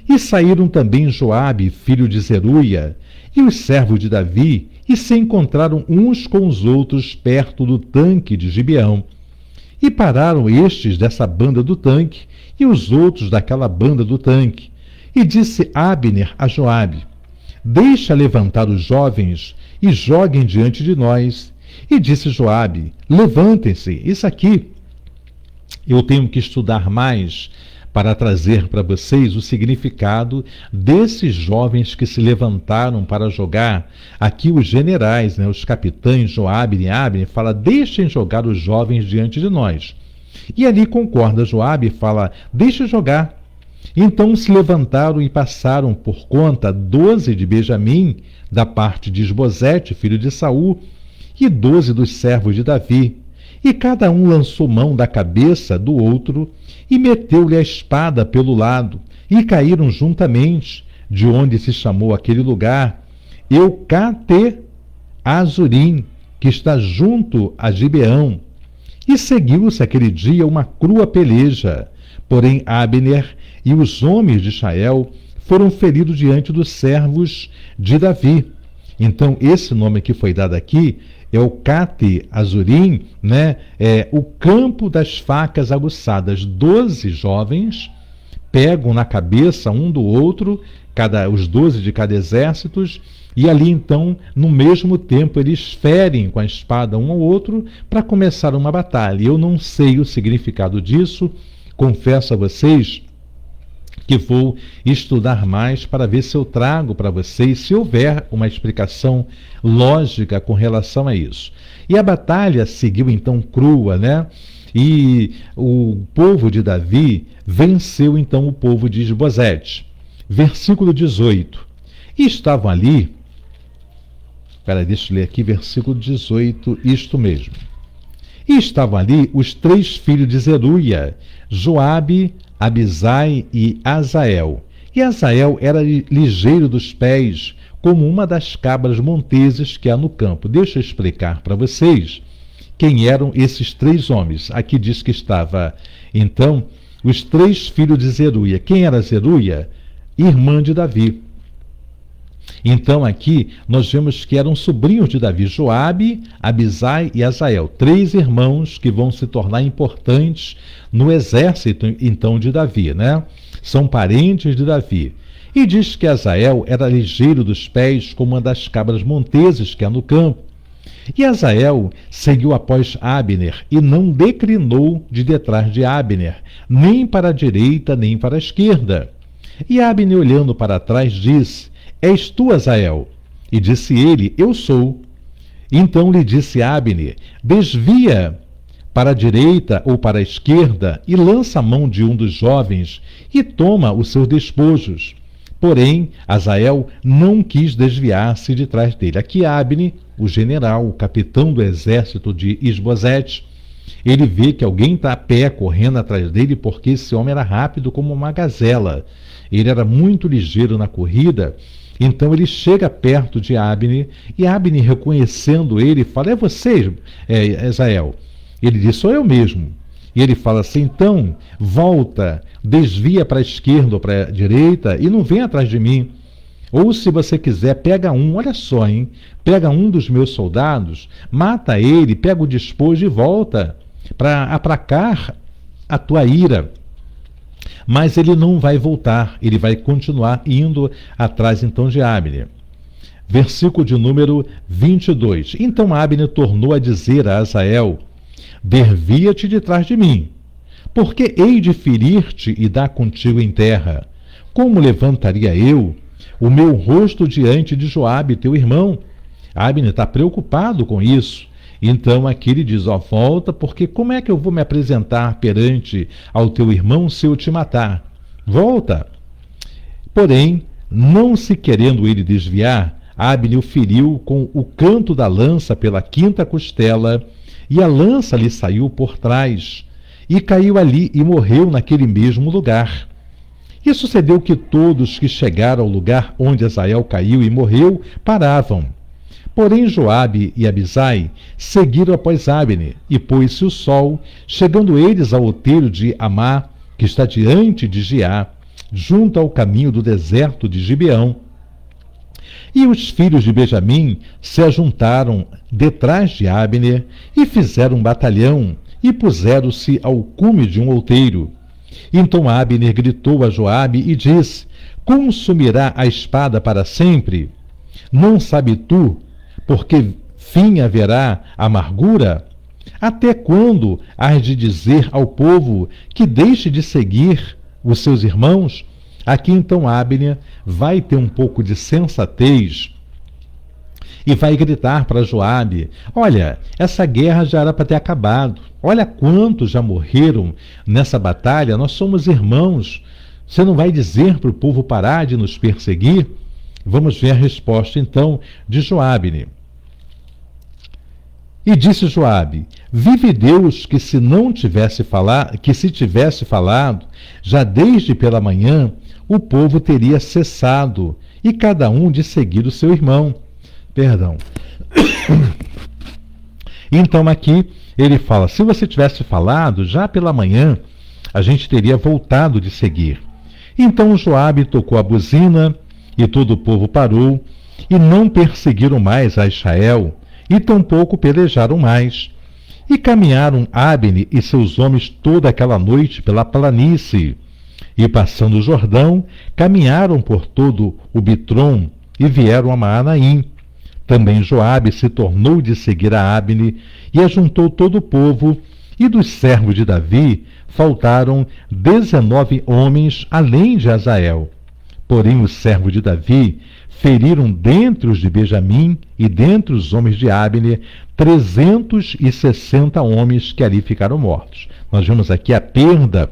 E saíram também Joabe, filho de Zeruia, e os servos de Davi, e se encontraram uns com os outros perto do tanque de Gibeão. E pararam estes dessa banda do tanque, e os outros daquela banda do tanque. E disse Abner a Joabe: deixa levantar os jovens e joguem diante de nós. E disse Joabe: levantem-se. Isso aqui eu tenho que estudar mais para trazer para vocês o significado desses jovens que se levantaram para jogar. Aqui os generais, né, os capitães Joabe e Abner, fala: deixem jogar os jovens diante de nós. E ali concorda Joabe e fala: deixa jogar. Então se levantaram e passaram por conta 12 de Benjamim, da parte de Isbosete, filho de Saul, e 12 dos servos de Davi. E cada um lançou mão da cabeça do outro e meteu-lhe a espada pelo lado, e caíram juntamente, de onde se chamou aquele lugar Eucate Azurim, que está junto a Gibeão. E seguiu-se aquele dia uma crua peleja. Porém Abner e os homens de Israel foram feridos diante dos servos de Davi. Então esse nome que foi dado aqui é o Eucate Azurim, né? É o campo das facas aguçadas. 12 jovens pegam na cabeça um do outro, os 12 de cada exército, e ali então, no mesmo tempo, eles ferem com a espada um ao outro para começar uma batalha. Eu não sei o significado disso, confesso a vocês que vou estudar mais para ver se eu trago para vocês, se houver uma explicação lógica com relação a isso. E a batalha seguiu então crua, né? E o povo de Davi venceu então o povo de Isbosete. Versículo 18. E estavam ali, deixa eu ler aqui, versículo 18, isto mesmo. E estavam ali os 3 filhos de Zeruia, Joabe, Abisai e Azael. E Azael era ligeiro dos pés, como uma das cabras monteses que há no campo. Deixa eu explicar para vocês quem eram esses 3 homens. Aqui diz que estava, então, os 3 filhos de Zeruia. Quem era Zeruia? Irmã de Davi. Então aqui nós vemos que eram sobrinhos de Davi, Joabe, Abisai e Azael, 3 irmãos que vão se tornar importantes no exército então de Davi, né? São parentes de Davi. E diz que Azael era ligeiro dos pés como uma das cabras monteses que há no campo. E Azael seguiu após Abner e não declinou de detrás de Abner, nem para a direita nem para a esquerda. E Abner, olhando para trás, disse: És tu, Azael? E disse ele: Eu sou. Então lhe disse Abner: Desvia para a direita ou para a esquerda e lança a mão de um dos jovens e toma os seus despojos. Porém, Azael não quis desviar-se de trás dele. Aqui Abner, o general, o capitão do exército de Isbosete, ele vê que alguém está a pé correndo atrás dele, porque esse homem era rápido como uma gazela. Ele era muito ligeiro na corrida. Então ele chega perto de Abner, e Abner, reconhecendo ele, fala: É você, Azael? Ele diz: Sou eu mesmo. E ele fala assim: Então, volta, desvia para a esquerda ou para a direita e não vem atrás de mim. Ou, se você quiser, pega olha só, hein? Pega um dos meus soldados, mata ele, pega o despojo e volta para aplacar a tua ira. Mas ele não vai voltar, ele vai continuar indo atrás então de Abner. Versículo de número 22. Então Abner tornou a dizer a Azael: Desvia-te de trás de mim, porque hei de ferir-te e dar contigo em terra. Como levantaria eu o meu rosto diante de Joabe, teu irmão? Abner está preocupado com isso. Então aqui ele diz: volta, porque como é que eu vou me apresentar perante ao teu irmão se eu te matar? Volta. Porém, não se querendo ele desviar, Abner o feriu com o canto da lança pela 5ª costela, e a lança lhe saiu por trás, e caiu ali e morreu naquele mesmo lugar. E sucedeu que todos que chegaram ao lugar onde Azael caiu e morreu, paravam. Porém Joabe e Abisai seguiram após Abner, e pôs-se o sol, chegando eles ao outeiro de Amá, que está diante de Giá, junto ao caminho do deserto de Gibeão. E os filhos de Benjamim se ajuntaram detrás de Abner, e fizeram um batalhão, e puseram-se ao cume de um outeiro. Então Abner gritou a Joabe e disse: Consumirá a espada para sempre? Não sabe tu, porque fim haverá amargura? Até quando hás de dizer ao povo que deixe de seguir os seus irmãos? Aqui então Abner vai ter um pouco de sensatez e vai gritar para Joabe: olha, essa guerra já era para ter acabado. Olha quantos já morreram nessa batalha, nós somos irmãos. Você não vai dizer para o povo parar de nos perseguir? Vamos ver a resposta então de Joabe. E disse Joabe: vive Deus que se tivesse falado, já desde pela manhã, o povo teria cessado, e cada um de seguir o seu irmão. Perdão. Então aqui ele fala: se você tivesse falado, já pela manhã, a gente teria voltado de seguir. Então Joabe tocou a buzina, e todo o povo parou, e não perseguiram mais a Israel, e tampouco pelejaram mais. E caminharam Abner e seus homens toda aquela noite pela planície. E passando o Jordão, caminharam por todo o Bitrom e vieram a Maanaim. Também Joabe se tornou de seguir a Abne e ajuntou todo o povo, e dos servos de Davi faltaram 19 homens, além de Azael. Porém os servos de Davi feriram dentre os de Benjamim e dentre os homens de Abne 360 homens que ali ficaram mortos. Nós vemos aqui a perda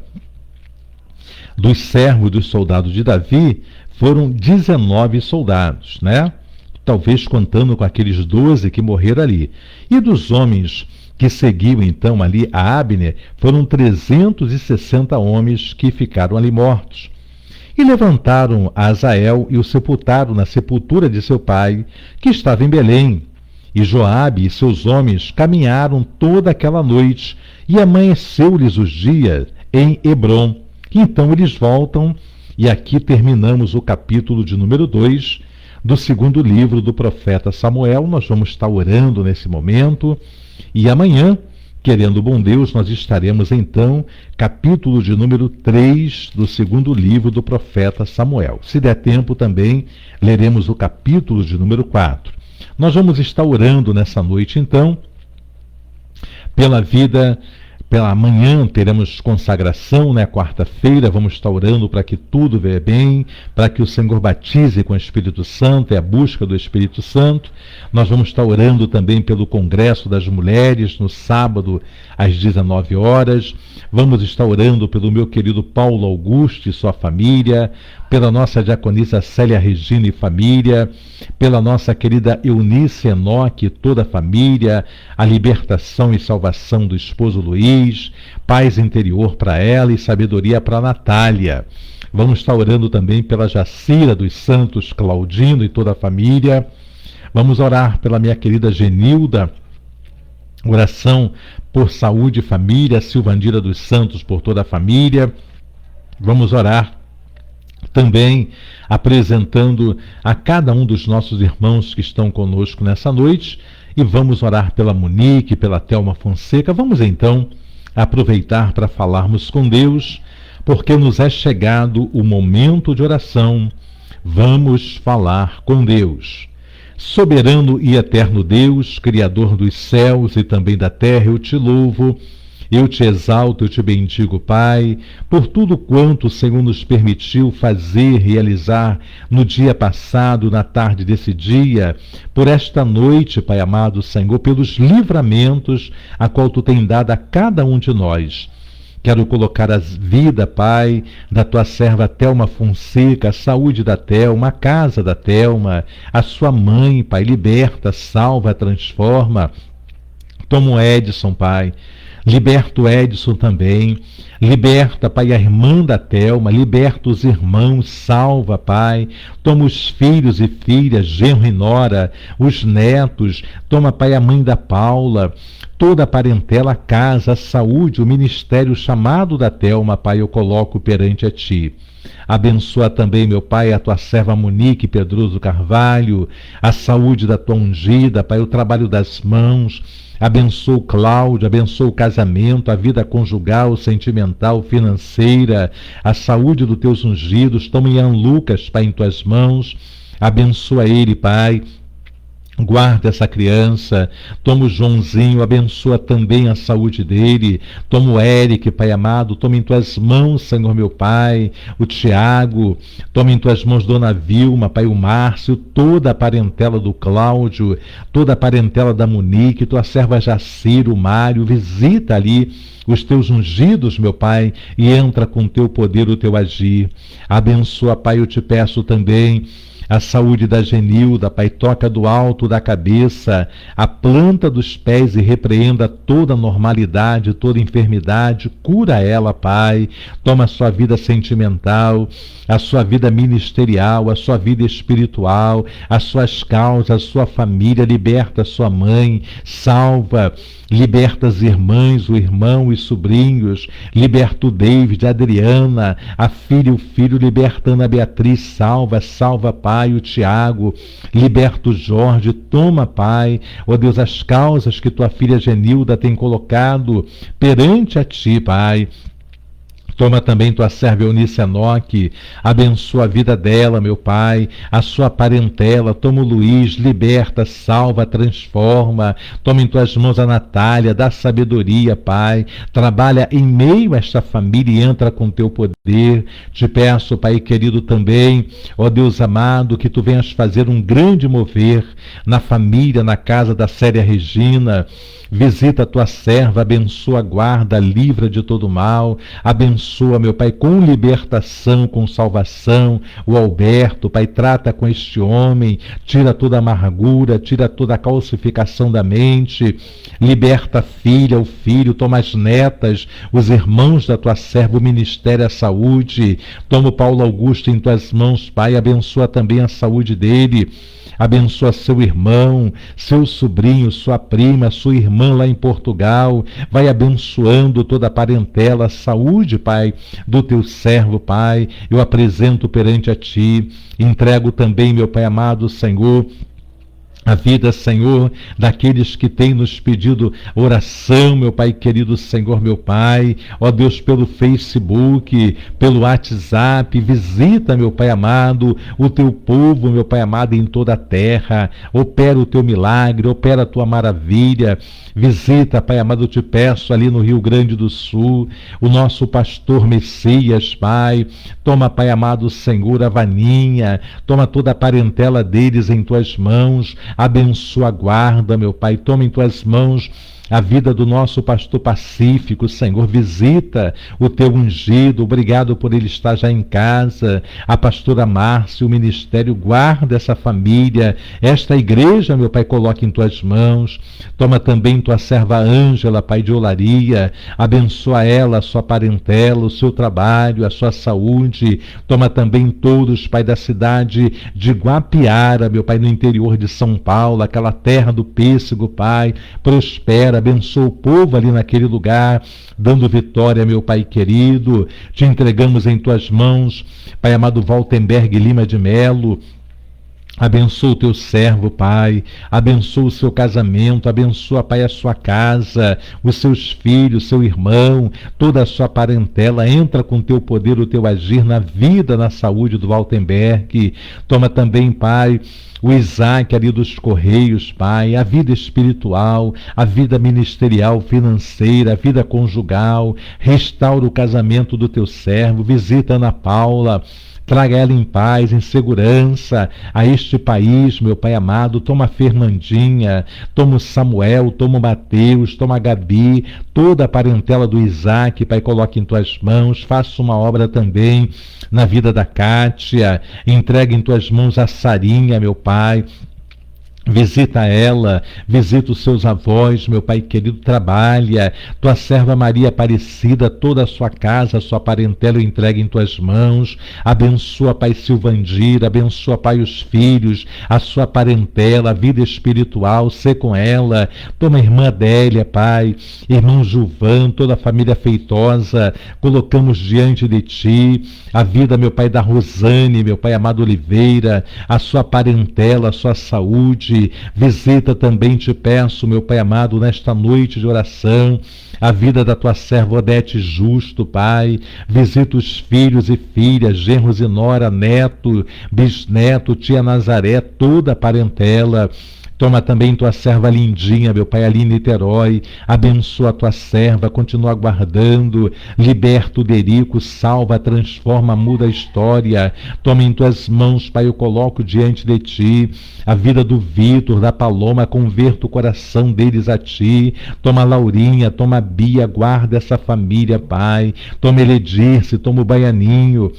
dos servos dos soldados de Davi, foram 19 soldados, né? Talvez contando com aqueles 12 que morreram ali. E dos homens que seguiam então ali a Abner, foram 360 homens que ficaram ali mortos. E levantaram a Azael e o sepultaram na sepultura de seu pai, que estava em Belém. E Joabe e seus homens caminharam toda aquela noite, e amanheceu-lhes os dias em Hebrom. Então eles voltam, e aqui terminamos o capítulo de número 2 do segundo livro do profeta Samuel. Nós vamos estar orando nesse momento, e amanhã, querendo o bom Deus, nós estaremos então, capítulo de número 3 do segundo livro do profeta Samuel. Se der tempo também, leremos o capítulo de número 4. Nós vamos estar orando nessa noite então, pela vida. Pela manhã teremos consagração, né? Quarta-feira vamos estar orando para que tudo venha bem, para que o Senhor batize com o Espírito Santo, é a busca do Espírito Santo. Nós vamos estar orando também pelo Congresso das Mulheres, no sábado, às 19 horas. Vamos estar orando pelo meu querido Paulo Augusto e sua família, pela nossa diaconisa Célia Regina e família, pela nossa querida Eunice Enoque e toda a família, a libertação e salvação do esposo Luiz, paz interior para ela e sabedoria para a Natália. Vamos estar orando também pela Jacira dos Santos, Claudino e toda a família. Vamos orar pela minha querida Genilda, oração por saúde e família, Silvandira dos Santos por toda a família. Vamos orar também apresentando a cada um dos nossos irmãos que estão conosco nessa noite, e vamos orar pela Monique, pela Thelma Fonseca. Vamos então aproveitar para falarmos com Deus, porque nos é chegado o momento de oração. Vamos falar com Deus. Soberano e eterno Deus, Criador dos céus e também da terra, eu te louvo, eu te exalto, eu te bendigo, Pai, por tudo quanto o Senhor nos permitiu fazer, realizar no dia passado, na tarde desse dia, por esta noite, Pai amado Senhor, pelos livramentos a qual tu tem dado a cada um de nós. Quero colocar a vida, Pai, da tua serva Thelma Fonseca, a saúde da Thelma, a casa da Thelma, a sua mãe, Pai, liberta, salva, transforma. Toma o Edson, Pai, liberta o Edson também, liberta, Pai, a irmã da Thelma, liberta os irmãos, salva, Pai, toma os filhos e filhas, genro e nora, os netos, toma, Pai, a mãe da Paula, toda a parentela, a casa, a saúde, o ministério chamado da Thelma, Pai, eu coloco perante a Ti. Abençoa também, meu Pai, a tua serva Monique Pedroso Carvalho, a saúde da tua ungida, Pai, o trabalho das mãos. Abençoa o Cláudio, abençoa o casamento, a vida conjugal, sentimental, financeira, a saúde dos teus ungidos. Toma Ian Lucas, Pai, em tuas mãos. Abençoa ele, Pai. Guarda essa criança, toma o Joãozinho, abençoa também a saúde dele, toma o Eric, Pai amado, toma em tuas mãos, Senhor meu Pai, o Tiago, toma em tuas mãos Dona Vilma, Pai, o Márcio, toda a parentela do Cláudio, toda a parentela da Monique, tua serva Jacira, o Mário, visita ali os teus ungidos, meu Pai, e entra com teu poder, o teu agir. Abençoa, Pai, eu te peço também a saúde da Genilda, Pai, toca do alto da cabeça, a planta dos pés e repreenda toda normalidade, toda enfermidade, cura ela, Pai, toma a sua vida sentimental, a sua vida ministerial, a sua vida espiritual, as suas causas, a sua família, liberta a sua mãe, salva, liberta as irmãs, o irmão e sobrinhos, liberta o David, a Adriana, a filha e o filho, liberta Ana Beatriz, salva, salva, Pai, o Tiago, liberta o Jorge, toma, Pai, ó Deus, as causas que tua filha Genilda tem colocado perante a Ti, Pai. Toma também tua serva Eunice Enoque, abençoa a vida dela, meu Pai, a sua parentela. Toma o Luiz, liberta, salva, transforma. Toma em tuas mãos a Natália, dá sabedoria, Pai. Trabalha em meio a esta família e entra com teu poder. Te peço, Pai querido, também, ó Deus amado, que tu venhas fazer um grande mover na família, na casa da Célia Regina. Visita a tua serva, abençoa, guarda, livra de todo mal, abençoa, meu Pai, com libertação, com salvação, o Alberto, Pai, trata com este homem, tira toda a amargura, tira toda a calcificação da mente, liberta a filha, o filho, toma as netas, os irmãos da tua serva, o ministério, a saúde, toma o Paulo Augusto em tuas mãos, Pai, abençoa também a saúde dele. Abençoa seu irmão, seu sobrinho, sua prima, sua irmã lá em Portugal. Vai abençoando toda a parentela. Saúde, Pai, do teu servo, Pai. Eu apresento perante a ti. Entrego também, meu Pai amado, Senhor, a vida, Senhor, daqueles que têm nos pedido oração, meu Pai querido, Senhor, meu Pai, ó Deus, pelo Facebook, pelo WhatsApp, visita, meu Pai amado, o teu povo, meu Pai amado, em toda a terra, opera o teu milagre, opera a tua maravilha, visita, Pai amado, eu te peço ali no Rio Grande do Sul, o nosso pastor Messias, Pai, toma, Pai amado, Senhor, a Vaninha, toma toda a parentela deles em tuas mãos, abençoa, guarda, meu Pai, toma em tuas mãos a vida do nosso pastor Pacífico, Senhor, visita o teu ungido, obrigado por ele estar já em casa, a pastora Márcia, o ministério, guarda essa família, esta igreja, meu Pai, coloca em tuas mãos, toma também tua serva Ângela, Pai de Olaria, abençoa ela, a sua parentela, o seu trabalho, a sua saúde, toma também todos, Pai, da cidade de Guapiara, meu Pai, no interior de São Paulo, aquela terra do pêssego, Pai, prospera, abençoa o povo ali naquele lugar, dando vitória, meu Pai querido. Te entregamos em tuas mãos, Pai amado Waltenberg Lima de Melo. Abençoa o teu servo, Pai, abençoa o seu casamento, abençoa, Pai, a sua casa, os seus filhos, seu irmão, toda a sua parentela, entra com o teu poder, o teu agir na vida, na saúde do Waltenberg. Toma também, Pai, o Isaac ali dos Correios, Pai, a vida espiritual, a vida ministerial, financeira, a vida conjugal, restaura o casamento do teu servo, visita Ana Paula, traga ela em paz, em segurança a este país, meu Pai amado. Toma a Fernandinha, toma o Samuel, toma o Mateus, toma a Gabi, toda a parentela do Isaac, Pai, coloque em tuas mãos. Faça uma obra também na vida da Kátia, entregue em tuas mãos a Sarinha, meu Pai. Visita ela, visita os seus avós, meu Pai querido, trabalha, tua serva Maria Aparecida, toda a sua casa, a sua parentela eu entrego em tuas mãos, abençoa, Pai Silvandir, abençoa, Pai, os filhos, a sua parentela, a vida espiritual, sê com ela, toma a irmã Adélia, Pai, irmão Gilvan, toda a família feitosa, colocamos diante de ti, a vida, meu Pai, da Rosane, meu Pai amado Oliveira, a sua parentela, a sua saúde. Visita também, te peço, meu Pai amado, nesta noite de oração, a vida da tua serva Odete Justo, Pai. Visita os filhos e filhas, genros e nora, neto, bisneto, tia Nazaré, toda a parentela. Toma também tua serva Lindinha, meu Pai, ali em Niterói. Abençoa a tua serva, continua guardando. Liberta o Derico, salva, transforma, muda a história. Toma em tuas mãos, Pai, eu coloco diante de ti a vida do Vitor, da Paloma, converta o coração deles a ti. Toma a Laurinha, toma a Bia, guarda essa família, Pai. Toma Eledirce, toma o Baianinho.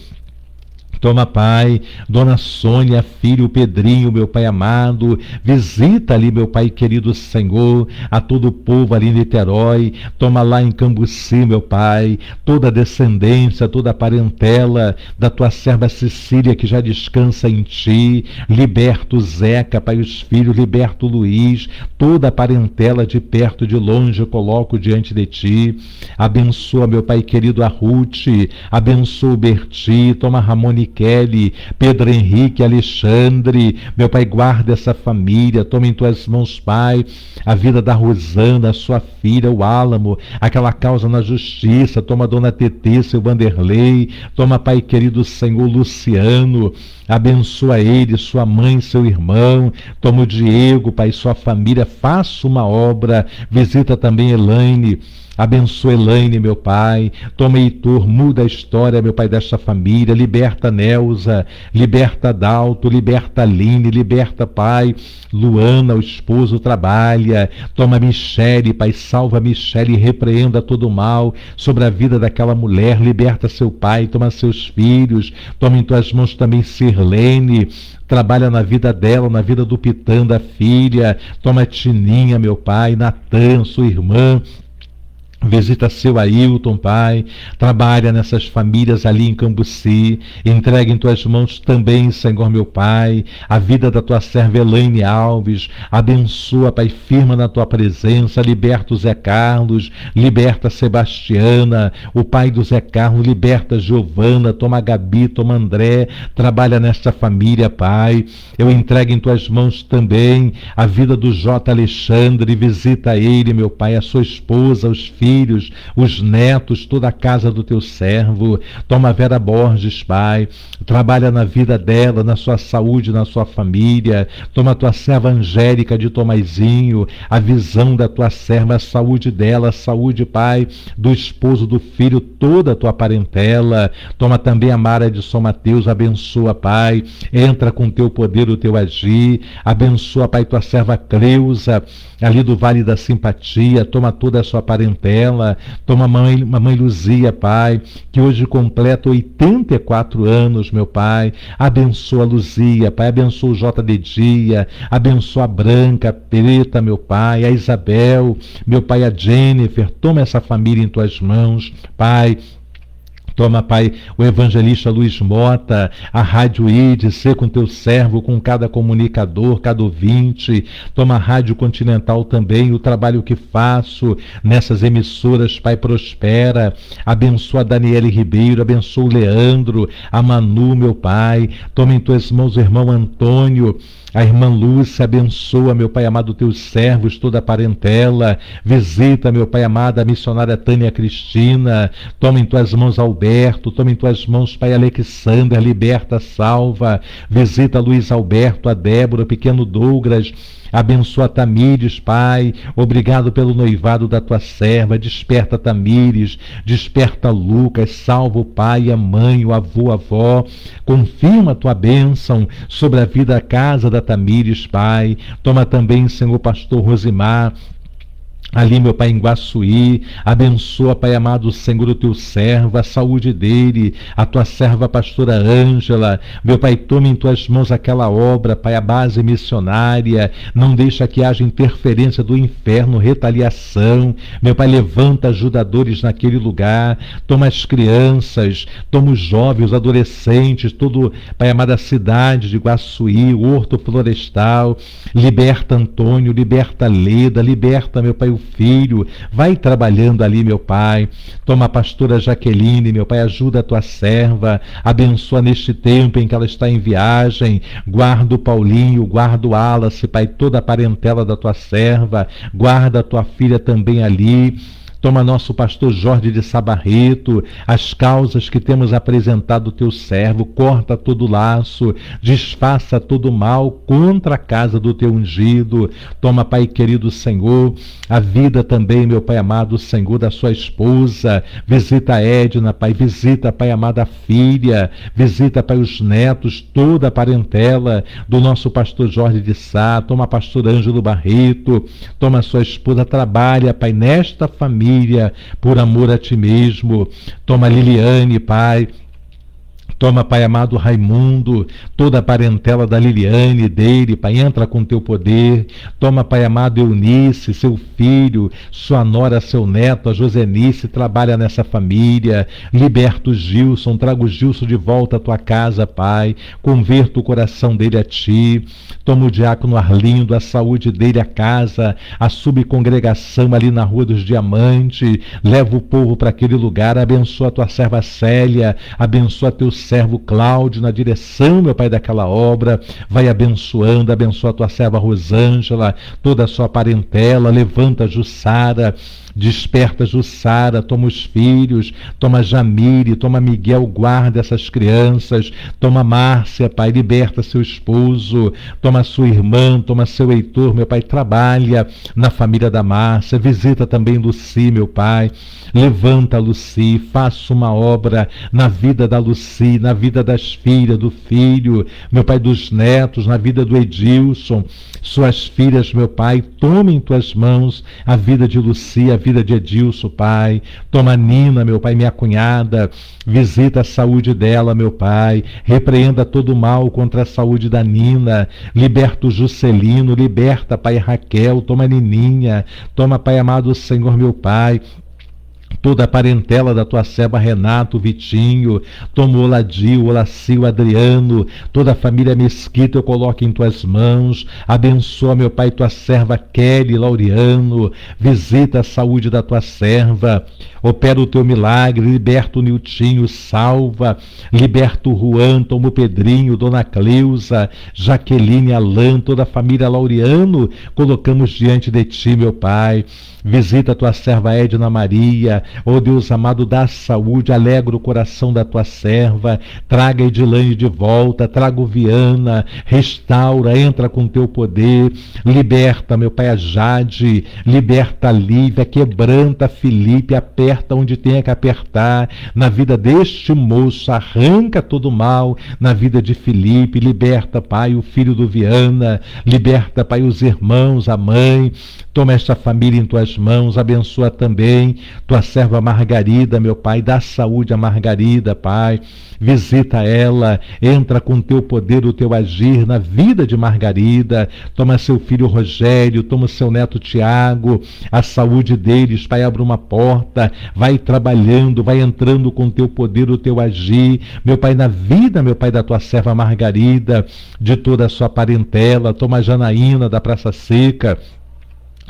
Toma, Pai, Dona Sônia, filho, Pedrinho, meu Pai amado, visita ali, meu Pai querido Senhor, a todo o povo ali em Niterói, toma lá em Cambuci, meu Pai, toda a descendência, toda a parentela da tua serva Cecília, que já descansa em ti, liberta o Zeca, Pai, os filhos, liberta o Luiz, toda a parentela de perto e de longe eu coloco diante de ti, abençoa, meu Pai querido, a Ruth, abençoa o Berti, toma a Ramone Michele, Pedro Henrique, Alexandre, meu Pai, guarda essa família, toma em tuas mãos, Pai, a vida da Rosana, a sua filha, o Álamo, aquela causa na justiça, toma a dona Tetê, seu Vanderlei, toma, Pai querido Senhor, Luciano, abençoa ele, sua mãe, seu irmão, toma o Diego, Pai, sua família, faça uma obra, visita também Elaine, abençoa Elaine, meu Pai, toma Heitor, muda a história, meu Pai, desta família, liberta Nelza, liberta Adalto, liberta Aline, liberta, Pai, Luana, o esposo trabalha, toma Michele, Pai, salva Michele e repreenda todo o mal sobre a vida daquela mulher, liberta seu pai, toma seus filhos, toma em tuas mãos também Sirlene, trabalha na vida dela, na vida do Pitã, da filha, toma Tininha, meu Pai, Natan, sua irmã, visita seu Ailton, Pai, trabalha nessas famílias ali em Cambuci, entrega em tuas mãos também, Senhor meu Pai, a vida da tua serva Elaine Alves, abençoa, Pai, firma na tua presença, liberta o Zé Carlos, liberta a Sebastiana, o pai do Zé Carlos, liberta a Giovana, toma a Gabi, toma André, trabalha nesta família, Pai, eu entrego em tuas mãos também a vida do J. Alexandre, visita ele, meu Pai, a sua esposa, os filhos, os netos, toda a casa do teu servo, toma a Vera Borges, Pai, trabalha na vida dela, na sua saúde, na sua família, toma a tua serva Angélica de Tomazinho, a visão da tua serva, a saúde dela, a saúde, Pai, do esposo, do filho, toda a tua parentela, toma também a Mara de São Mateus, abençoa, Pai, entra com teu poder, o teu agir, abençoa, Pai, tua serva Cleusa, ali do Vale da Simpatia, toma toda a sua parentela, toma a mamãe Luzia, Pai, que hoje completa 84 anos, meu Pai, abençoa a Luzia, Pai, abençoa o JD Dia, abençoa a Branca, a Preta, meu Pai, a Isabel, meu Pai, a Jennifer, toma essa família em tuas mãos, Pai. Toma, Pai, o evangelista Luiz Mota, a Rádio IDC com teu servo, com cada comunicador, cada ouvinte. Toma a Rádio Continental também, o trabalho que faço nessas emissoras, Pai, prospera. Abençoa a Daniele Ribeiro, abençoa o Leandro, a Manu, meu Pai. Toma em tuas mãos o irmão Antônio, a irmã Lúcia, abençoa, meu Pai amado, teus servos, toda a parentela. Visita, meu Pai amado, a missionária Tânia Cristina. Toma em tuas mãos Alberto, toma em tuas mãos, Pai Alexander, liberta, salva. Visita Luiz Alberto, a Débora, o pequeno Douglas. Abençoa Tamires, Pai, obrigado pelo noivado da tua serva, desperta Tamires, desperta Lucas, salva o pai, a mãe, o avô, a avó, confirma a tua bênção sobre a vida, a casa da Tamires, Pai, toma também, Senhor, pastor Rosimar, ali, meu Pai, em Guaçuí, abençoa, Pai amado, Senhor, o teu servo, a saúde dele, a tua serva, a pastora Ângela, meu Pai, toma em tuas mãos aquela obra, Pai, a base missionária, não deixa que haja interferência do inferno, retaliação, meu Pai, levanta ajudadores naquele lugar, toma as crianças, toma os jovens, os adolescentes, todo, Pai amado, a cidade de Guaçuí, o Horto Florestal, liberta Antônio, liberta Leda, liberta, meu Pai, o filho, vai trabalhando ali, meu Pai, toma a pastora Jaqueline, meu Pai, ajuda a tua serva, abençoa neste tempo em que ela está em viagem, guarda o Paulinho, guarda o Wallace, Pai, toda a parentela da tua serva, guarda a tua filha também ali. Toma nosso pastor Jorge de Sabarreto, as causas que temos apresentado o teu servo, corta todo laço, desfaça todo mal contra a casa do teu ungido. Toma, Pai querido Senhor, a vida também, meu Pai amado, Senhor, da sua esposa. Visita a Edna, Pai, visita, Pai amado, a filha, visita, Pai, os netos, toda a parentela do nosso pastor Jorge de Sá. Toma pastor Ângelo Barreto, toma a sua esposa, trabalha, Pai, nesta família, por amor a ti mesmo. Toma Liliane, Pai. Toma, Pai amado, Raimundo, toda a parentela da Liliane, dele, Pai, entra com teu poder. Toma, Pai amado, Eunice, seu filho, sua nora, seu neto, a Josenice, trabalha nessa família. Liberta o Gilson, traga o Gilson de volta à tua casa, Pai. Converta o coração dele a ti. Toma o diácono Arlindo, a saúde dele, a casa, a subcongregação ali na Rua dos Diamantes. Leva o povo para aquele lugar, abençoa a tua serva Célia, abençoa teu servo servo Cláudio na direção, meu Pai, daquela obra. Vai abençoando, abençoa a tua serva Rosângela, toda a sua parentela. Levanta Jussara, desperta Jussara, toma os filhos, toma Jamile, toma Miguel, guarda essas crianças, toma Márcia, Pai, liberta seu esposo, toma sua irmã, toma seu Heitor, meu Pai, trabalha na família da Márcia, visita também Luci, meu Pai, levanta a Luci, faça uma obra na vida da Luci, na vida das filhas, do filho, meu Pai, dos netos, na vida do Edilson, suas filhas, meu Pai, toma em tuas mãos a vida de Luci, a vida de Edilson, Pai. Toma a Nina, meu Pai, minha cunhada, visita a saúde dela, meu Pai. Repreenda todo o mal contra a saúde da Nina. Liberta o Juscelino, liberta, Pai, Raquel. Toma a Nininha, toma, Pai amado, Senhor, meu Pai, toda a parentela da tua serva Renato, Vitinho, toma o Oladio, o Olaci, o Adriano, toda a família Mesquita eu coloco em tuas mãos. Abençoa, meu Pai, tua serva Kelly, Laureano, visita a saúde da tua serva, opera o teu milagre, liberta o Niltinho, salva, liberta o Juan, toma o Pedrinho, Dona Cleusa, Jaqueline, Alain, toda a família Laureano, colocamos diante de ti, meu Pai. Visita a tua serva Edna Maria, ó Deus amado, dá saúde, alegra o coração da tua serva, traga Edilane de volta, traga o Viana, restaura, entra com teu poder, liberta, meu Pai, a Jade, liberta a Lívia, quebranta Felipe, aperta onde tenha que apertar, na vida deste moço, arranca todo o mal, na vida de Felipe, liberta, Pai, o filho do Viana, liberta, Pai, os irmãos, a mãe, toma esta família em tuas mãos, abençoa também tua serva Margarida, meu Pai, dá saúde a Margarida, Pai, visita ela, entra com teu poder, o teu agir na vida de Margarida, toma seu filho Rogério, toma seu neto Tiago, a saúde deles, Pai, abre uma porta, vai trabalhando, vai entrando com teu poder, o teu agir, meu Pai, na vida, meu Pai, da tua serva Margarida, de toda a sua parentela, toma a Janaína da Praça Seca,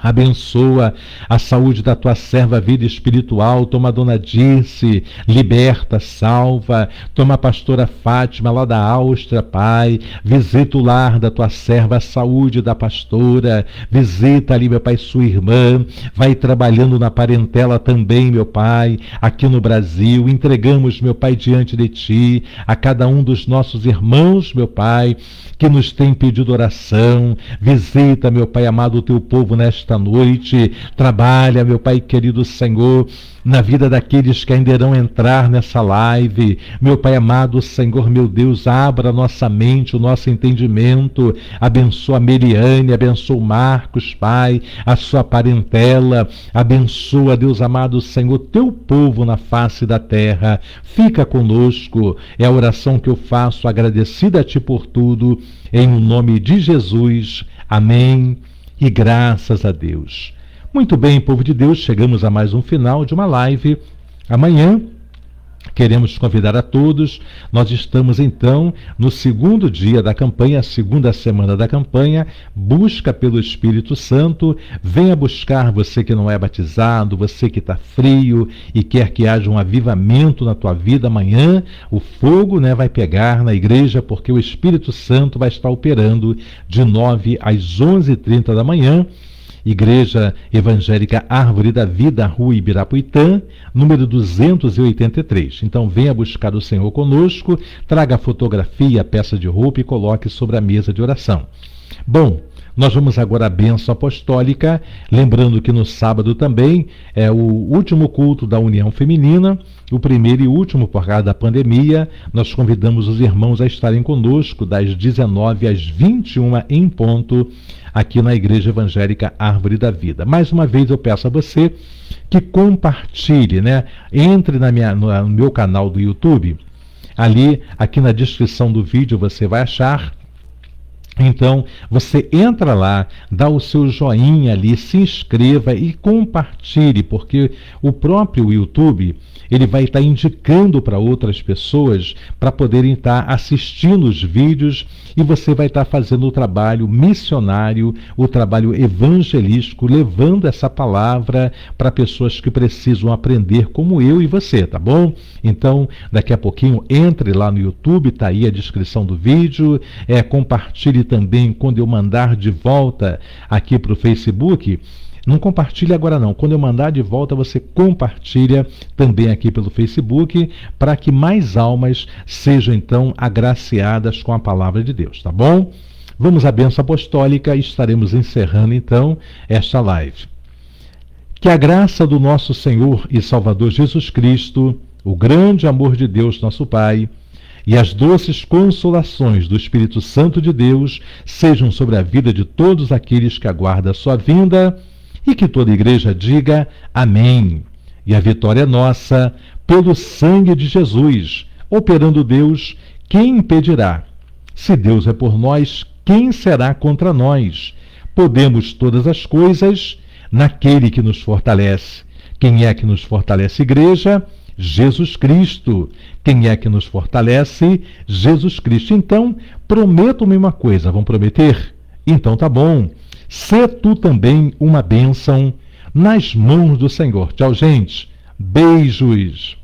abençoa a saúde da tua serva, a vida espiritual, toma a Dona Dirce, liberta, salva, toma a pastora Fátima lá da Áustria, Pai, visita o lar da tua serva, a saúde da pastora, visita ali, meu Pai, sua irmã, vai trabalhando na parentela também, meu Pai, aqui no Brasil, entregamos, meu Pai, diante de ti, a cada um dos nossos irmãos, meu Pai, que nos tem pedido oração, visita, meu Pai amado, o teu povo nesta noite, trabalha, meu Pai querido Senhor, na vida daqueles que ainda irão entrar nessa live, meu Pai amado, Senhor, meu Deus, abra a nossa mente, o nosso entendimento, abençoa a Meliane, abençoa o Marcos, Pai, a sua parentela, abençoa, Deus amado, Senhor, teu povo na face da terra, fica conosco, é a oração que eu faço, agradecida a ti por tudo, em nome de Jesus, amém, e graças a Deus. Muito bem, povo de Deus, chegamos a mais um final de uma live. Amanhã queremos convidar a todos, nós estamos então no segundo dia da campanha, a segunda semana da campanha, busca pelo Espírito Santo, venha buscar você que não é batizado, você que está frio e quer que haja um avivamento na tua vida. Amanhã o fogo, vai pegar na igreja, porque o Espírito Santo vai estar operando de 9 às 11h30 da manhã, Igreja Evangélica Árvore da Vida, Rua Ibirapuitã, número 283. Então venha buscar o Senhor conosco, traga a fotografia, a peça de roupa e coloque sobre a mesa de oração. Bom, nós vamos agora à bênção apostólica, lembrando que no sábado também é o último culto da União Feminina, o primeiro e último por causa da pandemia. Nós convidamos os irmãos a estarem conosco das 19 às 21 em ponto, aqui na Igreja Evangélica Árvore da Vida. Mais uma vez eu peço a você que compartilhe, entre no meu canal do YouTube, ali, aqui na descrição do vídeo você vai achar Então, você entra lá, dá o seu joinha ali, se inscreva e compartilhe, porque o próprio YouTube, ele vai estar indicando para outras pessoas para poderem estar assistindo os vídeos e você vai estar fazendo o trabalho missionário, o trabalho evangelístico, levando essa palavra para pessoas que precisam aprender como eu e você, tá bom? Então, daqui a pouquinho, entre lá no YouTube, tá aí a descrição do vídeo, compartilhe também quando eu mandar de volta aqui para o Facebook. Não compartilhe agora não. Quando eu mandar de volta, você compartilha também aqui pelo Facebook, para que mais almas sejam então agraciadas com a palavra de Deus, tá bom? Vamos à bênção apostólica e estaremos encerrando então esta live. Que a graça do nosso Senhor e Salvador Jesus Cristo, o grande amor de Deus nosso Pai, e as doces consolações do Espírito Santo de Deus sejam sobre a vida de todos aqueles que aguardam a sua vinda, e que toda a igreja diga amém. E a vitória é nossa, pelo sangue de Jesus. Operando Deus, quem impedirá? Se Deus é por nós, quem será contra nós? Podemos todas as coisas naquele que nos fortalece. Quem é que nos fortalece, igreja? Jesus Cristo. Quem é que nos fortalece? Jesus Cristo. Então, prometam-me uma coisa. Vão prometer? Então tá bom. Sê tu também uma bênção nas mãos do Senhor. Tchau, gente. Beijos.